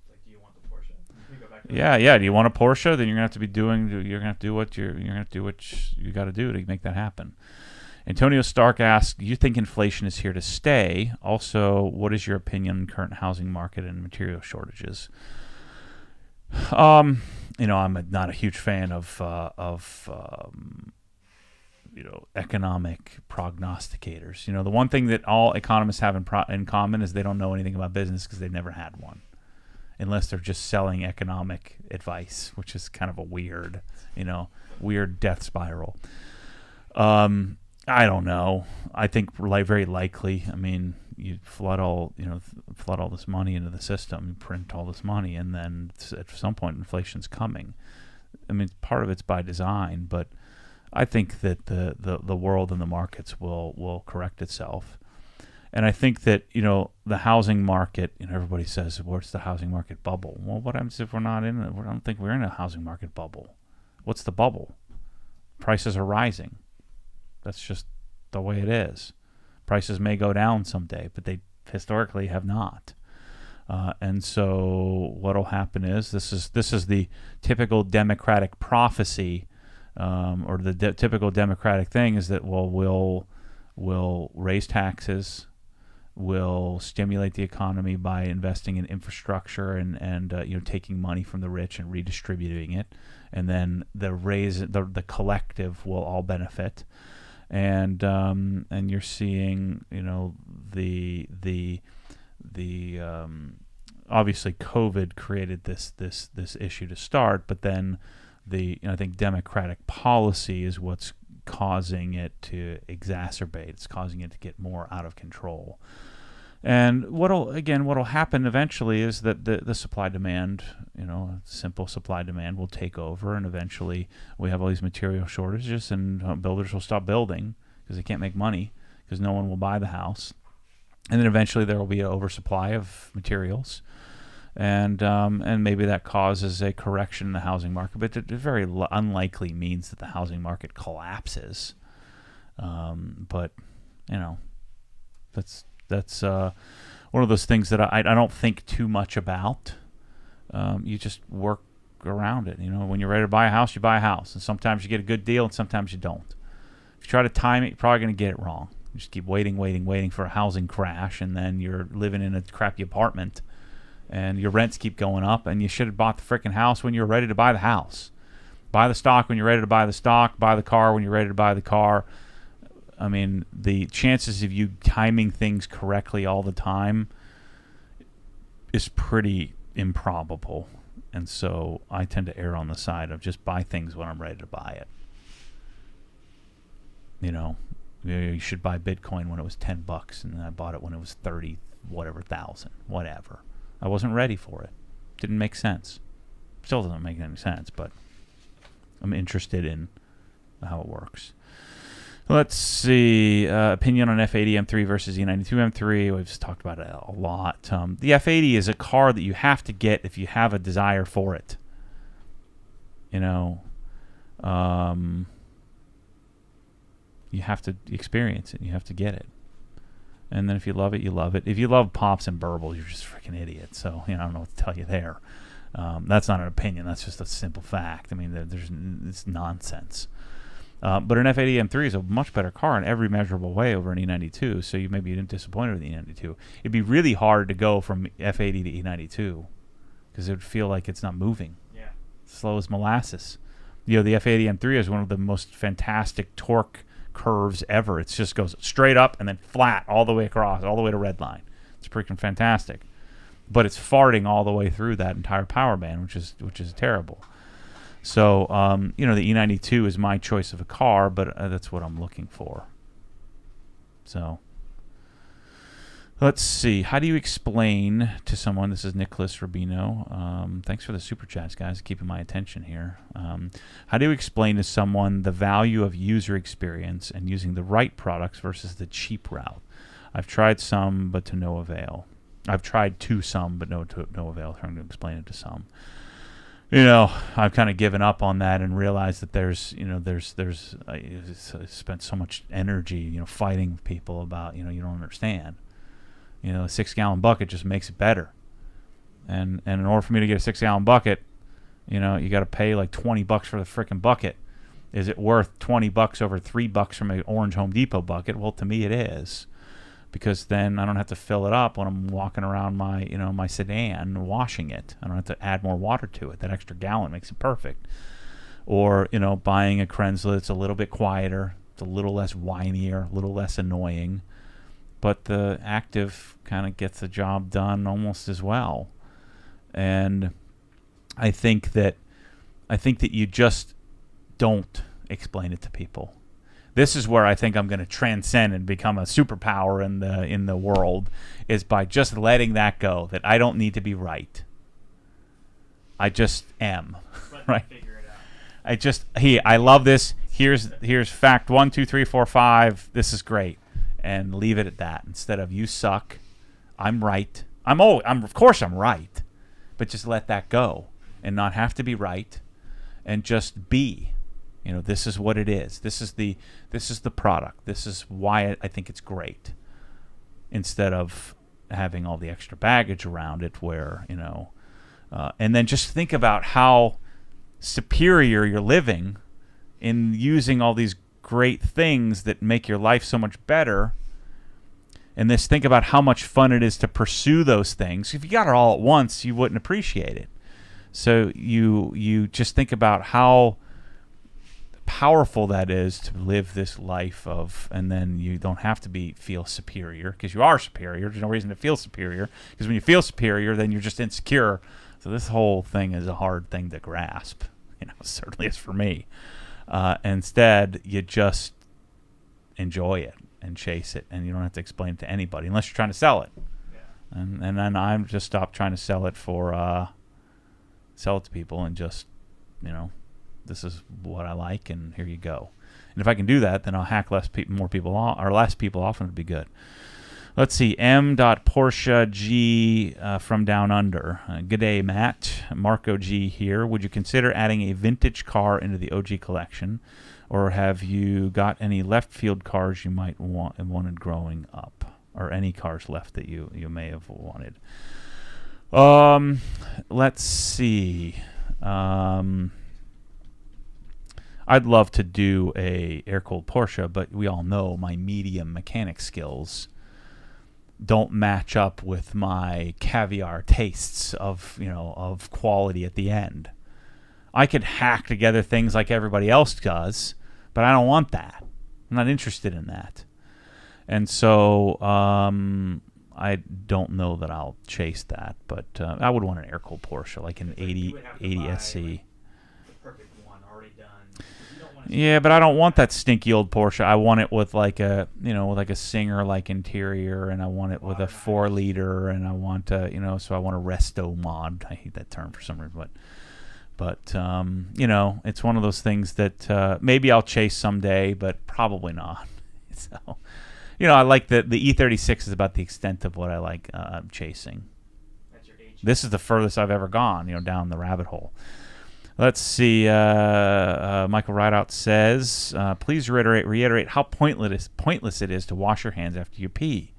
Like, do you want the Porsche? Can we go back to yeah. Do you want a Porsche? Then you're gonna have to be doing. You're gonna have to do what you got to do to make that happen. Antonio Stark asks, "Do you think inflation is here to stay? Also, what is your opinion on current housing market and material shortages?" I'm not a huge fan of economic prognosticators. The one thing that all economists have in common is they don't know anything about business because they've never had one, unless they're just selling economic advice, which is kind of a weird death spiral. I don't know. I think very likely. I mean, you flood all this money into the system, you print all this money, and then at some point inflation's coming. I mean, part of it's by design, but I think that the world and the markets will correct itself. And I think that, the housing market, everybody says, what's the housing market bubble? Well, what happens if we're not in it? I don't think we're in a housing market bubble. What's the bubble? Prices are rising. That's just the way it is. Prices may go down someday, but they historically have not. And so what'll happen is this is the typical Democratic prophecy, or the typical Democratic thing is that we'll raise taxes, we'll stimulate the economy by investing in infrastructure and taking money from the rich and redistributing it, and then the collective will all benefit. And you're seeing the obviously COVID created this issue to start, but then I think Democratic policy is what's causing it to exacerbate. It's causing it to get more out of control. And what'll happen eventually is that the supply demand, simple supply demand will take over, and eventually we have all these material shortages, and builders will stop building because they can't make money because no one will buy the house, and then eventually there will be an oversupply of materials, and maybe that causes a correction in the housing market, but it very unlikely means that the housing market collapses. But that's one of those things that I don't think too much about. You just work around it. When you're ready to buy a house, you buy a house, and sometimes you get a good deal, and sometimes you don't. If you try to time it, you're probably going to get it wrong. You just keep waiting for a housing crash, and then you're living in a crappy apartment, and your rents keep going up, and you should have bought the freaking house when you were ready to buy the house. Buy the stock when you're ready to buy the stock. Buy the car when you're ready to buy the car. I mean, the chances of you timing things correctly all the time is pretty improbable. And so I tend to err on the side of just buy things when I'm ready to buy it. You should buy Bitcoin when it was $10, and I bought it when it was 30 thousand, whatever. I wasn't ready for it. Didn't make sense. Still doesn't make any sense, but I'm interested in how it works. Let's see. Opinion on F80 M3 versus E92 M3. We've just talked about it a lot. The F80 is a car that you have to get if you have a desire for it. You have to experience it. You have to get it. And then if you love it, you love it. If you love pops and burbles, you're just a freaking idiot. So, I don't know what to tell you there. That's not an opinion. That's just a simple fact. I mean, it's nonsense. But an F80 M3 is a much better car in every measurable way over an E92, so you may be disappointed with the E92. It'd be really hard to go from F80 to E92 because it would feel like it's not moving. Yeah. Slow as molasses. The F80 M3 is one of the most fantastic torque curves ever. It just goes straight up and then flat all the way across, all the way to red line. It's freaking fantastic. but it's farting all the way through that entire power band, which is terrible. So the E92 is my choice of a car, but that's what I'm looking for. So let's see. How do you explain to someone? This is Nicholas Rubino. Thanks for the super chats, guys, keeping my attention here. How do you explain to someone the value of user experience and using the right products versus the cheap route? I've tried some, but to no avail. I've tried some, but no avail. Trying to explain it to some. I've kind of given up on that and realized that I spent so much energy, fighting with people about, you don't understand. A 6-gallon bucket just makes it better. And in order for me to get a 6-gallon bucket, you got to pay like $20 for the frickin' bucket. Is it worth $20 over $3 from an orange Home Depot bucket? Well, to me it is. Because then I don't have to fill it up when I'm walking around my sedan washing it. I don't have to add more water to it. That extra gallon makes it perfect. Or, buying a Krensler that's a little bit quieter, it's a little less whinier, a little less annoying. But the Active kind of gets the job done almost as well. And I think that you just don't explain it to people. This is where I think I'm going to transcend and become a superpower in the world, is by just letting that go, that I don't need to be right. I just am. Right? Figure it out. I love this. Here's fact 1, 2, 3, 4, 5. This is great. And leave it at that. Instead of you suck, I'm right. Of course I'm right. But just let that go and not have to be right and just be. This is what it is. This is the product. This is why I think it's great. Instead of having all the extra baggage around it, where and then just think about how superior you're living in using all these great things that make your life so much better. And think about how much fun it is to pursue those things. If you got it all at once, you wouldn't appreciate it. So you just think about how powerful that is to live this life of, and then you don't have to feel superior, because you are superior. There's no reason to feel superior, because when you feel superior, then you're just insecure. So this whole thing is a hard thing to grasp. Certainly is for me. Instead, you just enjoy it and chase it, and you don't have to explain it to anybody unless you're trying to sell it. Yeah. And then I've just stopped trying to sell it to people, and just this is what I like, and here you go. And if I can do that, then I'll hack less people off, and it'll be good. Let's see. M.Porsche G from Down Under. Good day, Matt. Marco G here. Would you consider adding a vintage car into the OG collection, or have you got any left field cars you might wanted growing up, or any cars left that you may have wanted? Let's see. I'd love to do a air-cooled Porsche, but we all know my medium mechanic skills don't match up with my caviar tastes of quality at the end. I could hack together things like everybody else does, but I don't want that. I'm not interested in that. And so I don't know that I'll chase that, but I would want an air-cooled Porsche, like an 80 SC. Yeah, but I don't want that stinky old Porsche. I want it with like a Singer-like interior, and I want it with a 4-liter, and I want so I want a resto mod. I hate that term for some reason, but it's one of those things that maybe I'll chase someday, but probably not. So, I like the E36 is about the extent of what I like chasing. That's your age. This is the furthest I've ever gone, down the rabbit hole. Let's see. Michael Rideout says, please reiterate how pointless it is to wash your hands after you pee.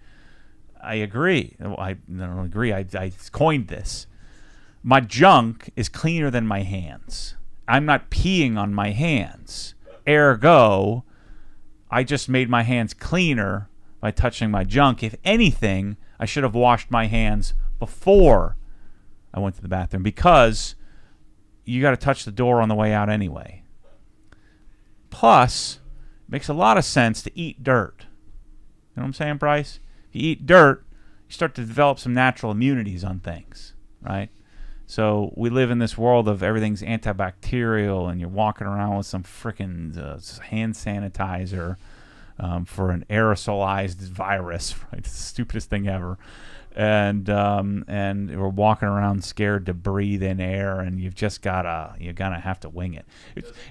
I agree. I don't agree. I coined this. My junk is cleaner than my hands. I'm not peeing on my hands. Ergo, I just made my hands cleaner by touching my junk. If anything, I should have washed my hands before I went to the bathroom, because you got to touch the door on the way out anyway. Plus, it makes a lot of sense to eat dirt. You know what I'm saying, Bryce? If you eat dirt, you start to develop some natural immunities on things, right? So we live in this world of everything's antibacterial, and you're walking around with some freaking hand sanitizer for an aerosolized virus, right? It's the stupidest thing ever. And we're walking around scared to breathe in air, and you're gonna have to wing it.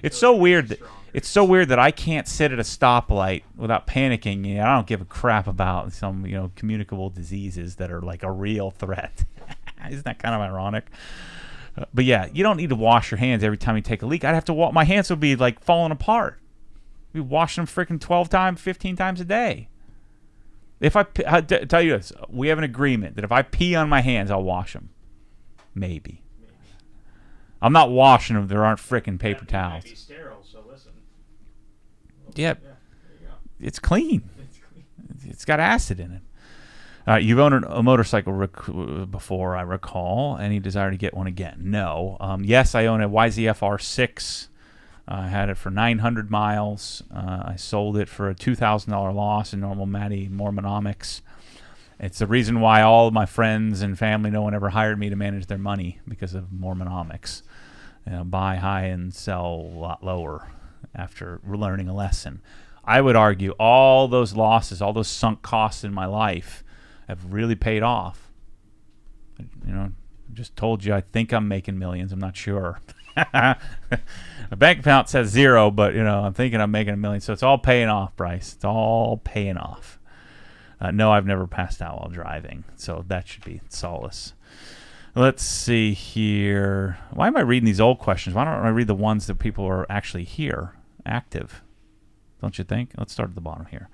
It's so weird that I can't sit at a stoplight without panicking. You know, I don't give a crap about some communicable diseases that are like a real threat. Isn't that kind of ironic? But yeah, you don't need to wash your hands every time you take a leak. I'd have to my hands would be like falling apart. We wash them freaking 12 times, 15 times a day. If I tell you this, we have an agreement that if I pee on my hands, I'll wash them. Maybe. I'm not washing them. There aren't freaking paper towels. Might be sterile, so listen. Yeah, there you go. it's clean. It's got acid in it. You've owned a motorcycle before, I recall. Any desire to get one again? No. Yes, I own a YZF-R6. I had it for 900 miles. I sold it for a $2,000 loss in normal Matty Mormonomics. It's the reason why all of my friends and family, no one ever hired me to manage their money because of Mormonomics. Buy high and sell a lot lower after learning a lesson. I would argue all those losses, all those sunk costs in my life have really paid off. I just told you I think I'm making millions. I'm not sure. My bank account says 0, but I'm thinking I'm making $1 million, so it's all paying off, Bryce. It's all paying off. No, I've never passed out while driving, so that should be solace. Let's see here. Why am I reading these old questions? Why don't I read the ones that people are actually here, active? Don't you think? Let's start at the bottom here.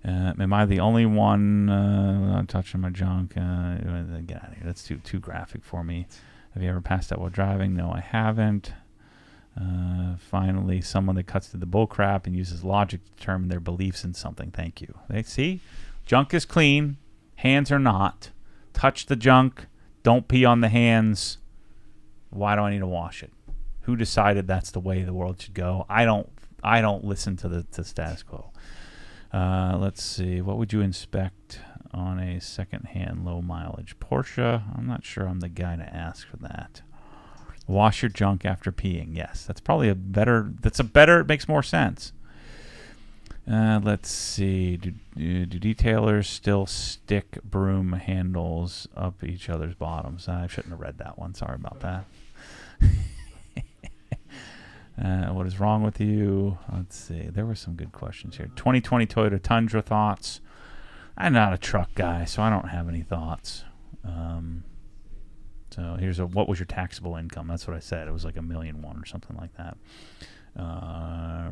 Am I the only one not touching my junk? Get out of here. That's too graphic for me. Have you ever passed out while driving? No, I haven't. Finally, someone that cuts to the bullcrap and uses logic to determine their beliefs in something. Thank you. See? Junk is clean. Hands are not. Touch the junk. Don't pee on the hands. Why do I need to wash it? Who decided that's the way the world should go? I don't listen to the status quo. Let's see. What would you inspect on a second-hand low-mileage Porsche? I'm not sure I'm the guy to ask for that. Wash your junk after peeing. Yes, that's probably it makes more sense. Let's see. Do detailers still stick broom handles up each other's bottoms? I shouldn't have read that one. Sorry about that. What is wrong with you? Let's see. There were some good questions here. 2020 Toyota Tundra thoughts. I'm not a truck guy, so I don't have any thoughts. So here's what was your taxable income? That's what I said. It was like $1.1 million or something like that.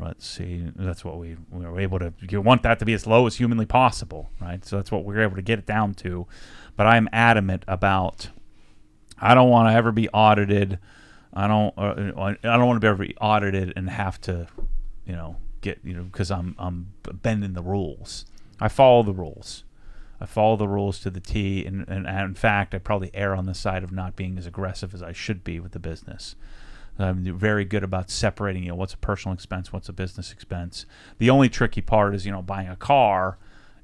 Let's see. That's what we were able to. You want that to be as low as humanly possible, right? So that's what we were able to get it down to. But I'm adamant about. I don't want to ever be audited. I don't want to be ever be audited and have to, get because I'm bending the rules. I follow the rules. I follow the rules to the T, and in fact, I probably err on the side of not being as aggressive as I should be with the business. I'm very good about separating, what's a personal expense, what's a business expense. The only tricky part is, buying a car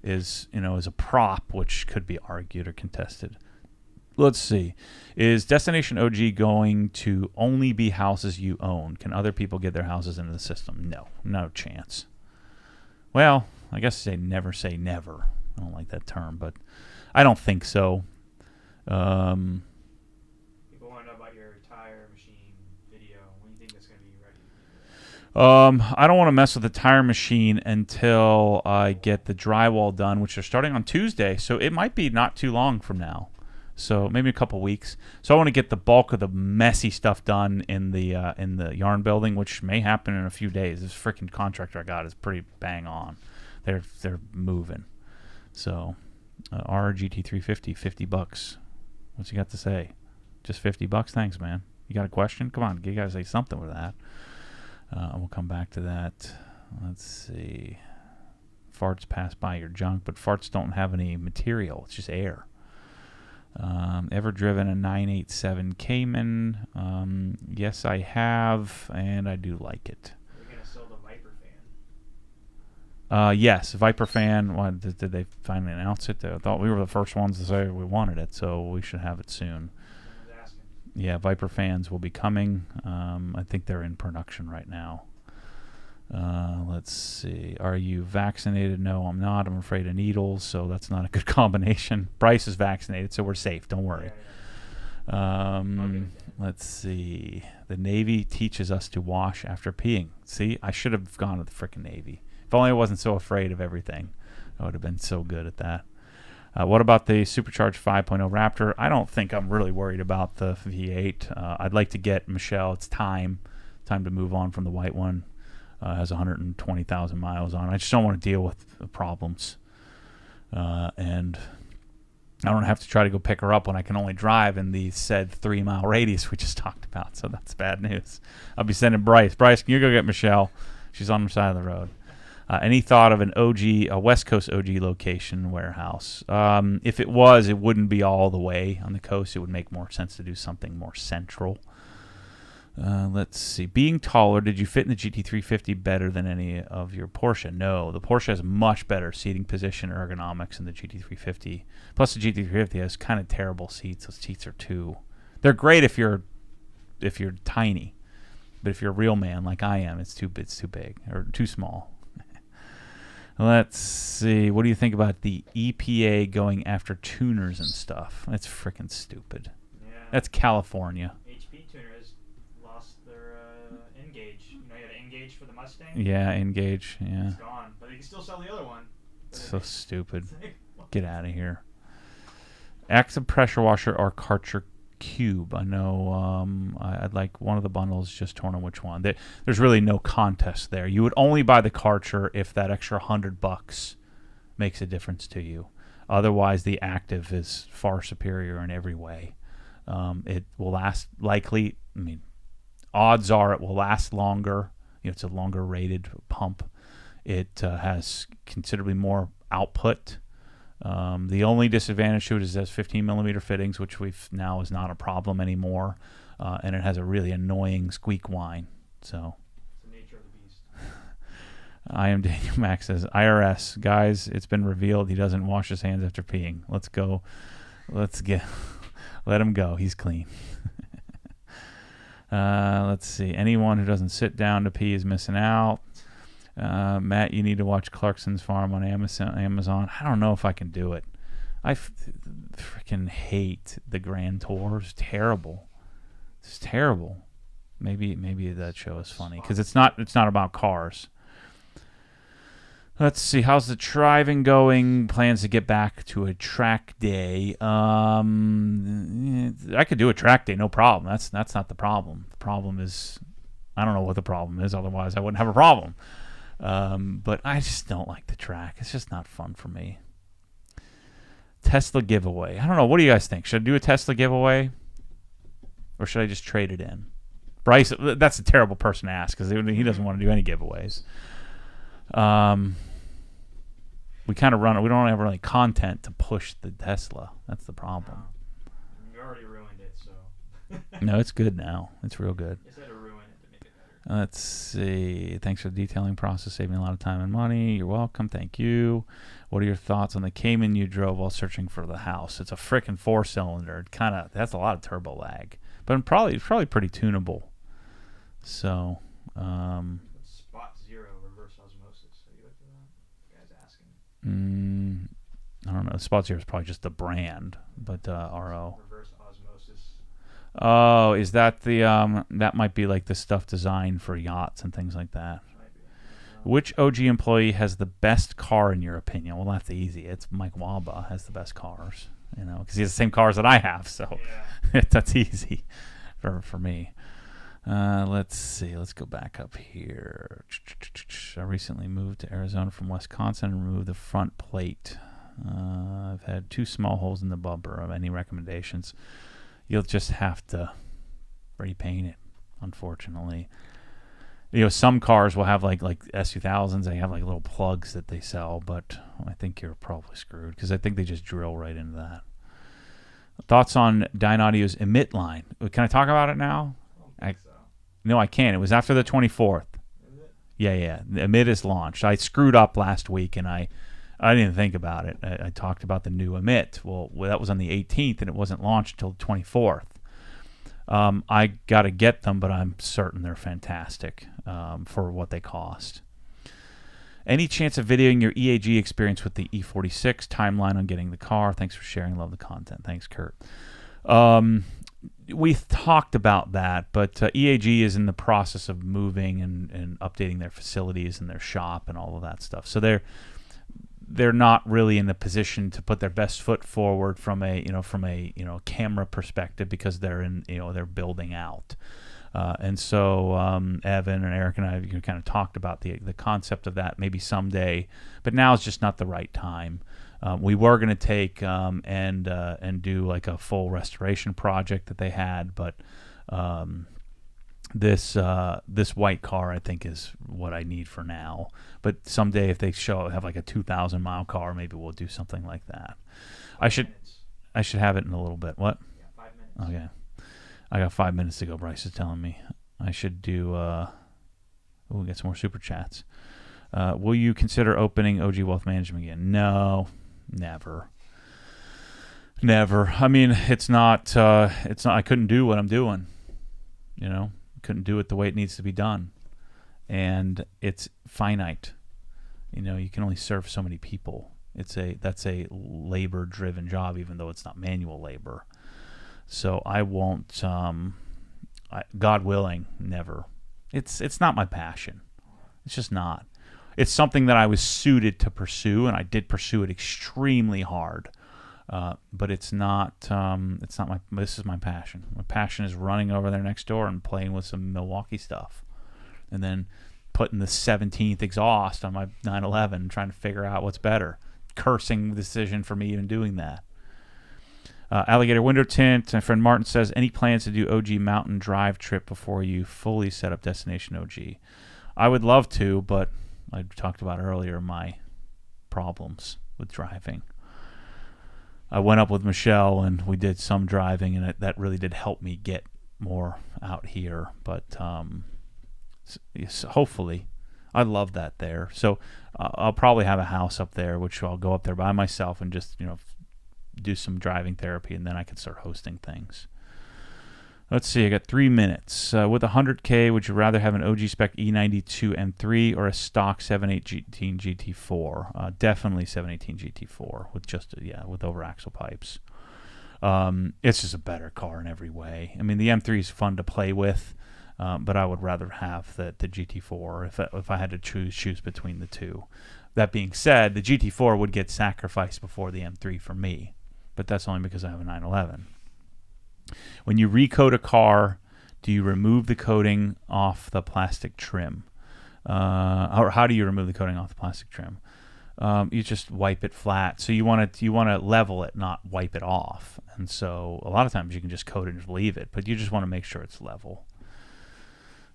is a prop, which could be argued or contested. Let's see. Is Destination OG going to only be houses you own? Can other people get their houses into the system? No chance. Well, I guess they never say never. I don't like that term, but I don't think so. People want to know about your tire machine video. When do you think that's going to be ready? I don't want to mess with the tire machine until I get the drywall done, which are starting on Tuesday, so it might be not too long from now. So maybe a couple weeks. So I want to get the bulk of the messy stuff done in the yarn building, which may happen in a few days. This freaking contractor I got is pretty bang on. They're moving. So RGT350, $50. What's he got to say? Just $50? Thanks, man. You got a question? Come on, you gotta say something with that. We'll come back to that. Let's see. Farts pass by your junk, but farts don't have any material. It's just air. Ever driven a 987 Cayman? Yes, I have, and I do like it. We're going to sell the Viper fan. Yes, Viper fan. Did they finally announce it? I thought we were the first ones to say we wanted it, so we should have it soon. Yeah, Viper fans will be coming. I think they're in production right now. Let's see. Are you vaccinated? No, I'm not. I'm afraid of needles, so that's not a good combination. Bryce is vaccinated, so we're safe. Don't worry. Let's see. The Navy teaches us to wash after peeing. See, I should have gone to the frickin' Navy. If only I wasn't so afraid of everything. I would have been so good at that. What about the supercharged 5.0 Raptor? I don't think I'm really worried about the V8. I'd like to get Michelle. It's time to move on from the white one. Has 120,000 miles on. I just don't want to deal with the problems. And I don't have to try to go pick her up when I can only drive in the said 3-mile radius we just talked about. So that's bad news. I'll be sending Bryce. Bryce, can you go get Michelle? She's on the side of the road. Any thought of a West Coast OG location warehouse? If it was, it wouldn't be all the way on the coast. It would make more sense to do something more central. Let's see. Being taller, did you fit in the GT350 better than any of your Porsche? No. The Porsche has much better seating position ergonomics than the GT350. Plus, the GT350 has kind of terrible seats. Those seats are they're great if you're tiny, but if you're a real man like I am, it's too big or too small. Let's see. What do you think about the EPA going after tuners and stuff? That's freaking stupid. Yeah. That's California. HP tuners lost their N-Gauge. You know, you had an N-Gauge for the Mustang? Yeah, N-Gauge. Yeah. It's gone. But they can still sell the other one. So stupid. Get out of here. Active pressure washer or Karcher Cube. I know I'd like one of the bundles, just torn on which one. There's really no contest there. You would only buy the Karcher if that extra $100 makes a difference to you. Otherwise, the Active is far superior in every way. It will last likely, odds are it will last longer. It's a longer rated pump. It has considerably more output. The only disadvantage to it is it has 15 millimeter fittings, which now is not a problem anymore, and it has a really annoying squeak whine. So, it's the nature of the beast. I am Daniel Max says IRS guys. It's been revealed he doesn't wash his hands after peeing. Let's go. Let him go. He's clean. Let's see. Anyone who doesn't sit down to pee is missing out. Matt, you need to watch Clarkson's Farm on Amazon. I don't know if I can do it. I freaking hate the Grand Tour. It's terrible. It's terrible. Maybe that show is funny because it's not about cars. Let's see. How's the driving going? Plans to get back to a track day. I could do a track day, no problem. That's not the problem. The problem is I don't know what the problem is. Otherwise, I wouldn't have a problem. But I just don't like the track. It's just not fun for me. Tesla giveaway. I don't know. What do you guys think? Should I do a Tesla giveaway? Or should I just trade it in? Bryce, that's a terrible person to ask because he doesn't want to do any giveaways. We kind of we don't have really content to push the Tesla. That's the problem. You already ruined it, so. No, it's good now. It's real good. You said to ruin it to make it better. Let's see. Thanks for the detailing process, saving a lot of time and money. You're welcome. Thank you. What are your thoughts on the Cayman you drove while searching for the house? It's a frickin' 4-cylinder. It kind of has a lot of turbo lag, but it's probably pretty tunable. So, Spot zero reverse osmosis. Are you up to that? Guy's asking. I don't know. Spot Zero is probably just the brand, but RO. Reverse osmosis. Oh, is that the that might be like the stuff designed for yachts and things like that. Might be. Which OG employee has the best car in your opinion? Well, that's easy. It's Mike Waba has the best cars, because he has the same cars that I have. So Yeah. that's easy for me. Let's see. Let's go back up here. I recently moved to Arizona from Wisconsin and removed the front plate. I've had 2 small holes in the bumper. Any recommendations? You'll just have to repaint it, unfortunately. Some cars will have like S2000s. They have like little plugs that they sell, but I think you're probably screwed because I think they just drill right into that. Thoughts on Dyne Audio's emit line? Can I talk about it now? I don't think so. No, I can't. It was after the 24th. Is it? Yeah. The Emit is launched. I screwed up last week, and I didn't think about it. I talked about the new Emit. Well, that was on the 18th, and it wasn't launched until the 24th. I got to get them, but I'm certain they're fantastic for what they cost. Any chance of videoing your EAG experience with the E46? Timeline on getting the car. Thanks for sharing. Love the content. Thanks, Kurt. We talked about that, but EAG is in the process of moving and updating their facilities and their shop and all of that stuff. So they're not really in the position to put their best foot forward from a camera perspective, because they're building out. And so Evan and Eric and I kind of talked about the concept of that maybe someday, but now is just not the right time. We were going to take and do like a full restoration project that they had, but this white car I think is what I need for now. But someday if they have like a 2,000 mile car, maybe we'll do something like that. I should have it in a little bit. What? Yeah, 5 minutes. Okay. I got 5 minutes to go, Bryce is telling me. I should do... we'll get some more super chats. Will you consider opening OG Wealth Management again? No, never. Never. I mean, it's not... I couldn't do what I'm doing. Couldn't do it the way it needs to be done. And it's finite. You can only serve so many people. That's a labor-driven job, even though it's not manual labor. So I won't, God willing, never. It's not my passion. It's just not. It's something that I was suited to pursue, and I did pursue it extremely hard. But it's not this is my passion. My passion is running over there next door and playing with some Milwaukee stuff, and then putting the 17th exhaust on my 911 and trying to figure out what's better. Cursing the decision for me even doing that. Alligator window tint. My friend Martin says, any plans to do OG mountain drive trip before you fully set up destination OG? I would love to, but I talked about earlier my problems with driving. I went up with Michelle and we did some driving, and that really did help me get more out here. But hopefully, I love that there. So I'll probably have a house up there, which I'll go up there by myself and just do some driving therapy, and then I can start hosting things. Let's see, I got 3 minutes. With 100K, would you rather have an OG Spec E92 M3 or a stock 718 GT4? Definitely 718 GT4 with over axle pipes. It's just a better car in every way. I mean, the M3 is fun to play with, but I would rather have the GT4 if I had to choose between the two. That being said, the GT4 would get sacrificed before the M3 for me, but that's only because I have a 911. When you recode a car, do you remove the coating off the plastic trim? Or how do you remove the coating off the plastic trim? You just wipe it flat. So you want to level it, not wipe it off. And so a lot of times you can just coat it and just leave it, but you just want to make sure it's level.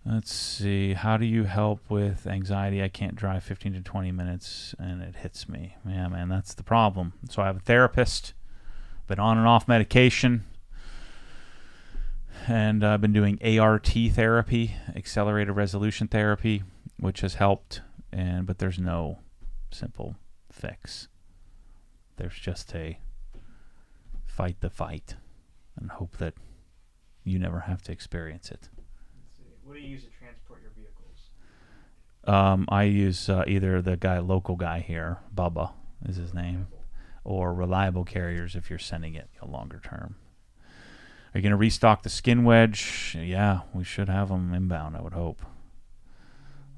Let's see. How do you help with anxiety? I can't drive 15 to 20 minutes and it hits me. Yeah, man, that's the problem. So I have a therapist, been on and off medication, and I've been doing ART therapy, accelerated resolution therapy, which has helped. But there's no simple fix. There's just a fight the fight and hope that you never have to experience it. What do you use to transport your vehicles? I use either the local guy here, Bubba is his name, or Reliable Carriers if you're sending it longer term. Are you going to restock the skin wedge? Yeah, we should have them inbound, I would hope.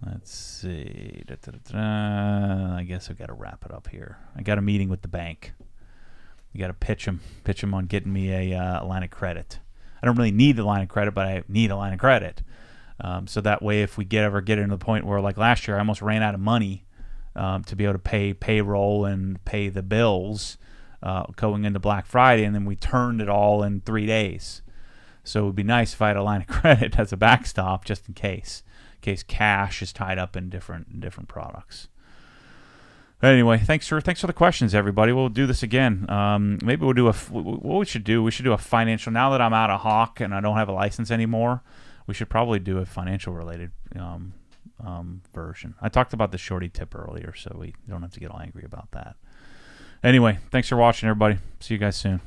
Let's see. I guess I've got to wrap it up here. I got a meeting with the bank. You got to pitch them on getting me a line of credit. I don't really need the line of credit, but I need a line of credit. So that way, if we ever get into the point where, like last year, I almost ran out of money to be able to pay payroll and pay the bills going into Black Friday, and then we turned it all in 3 days. So it would be nice if I had a line of credit as a backstop, just in case cash is tied up in different products. But anyway, thanks for the questions, everybody. We'll do this again. Maybe we'll do what we should do. We should do a financial. Now that I'm out of Hawk and I don't have a license anymore, we should probably do a financial related version. I talked about the shorty tip earlier, so we don't have to get all angry about that. Anyway, thanks for watching, everybody. See you guys soon.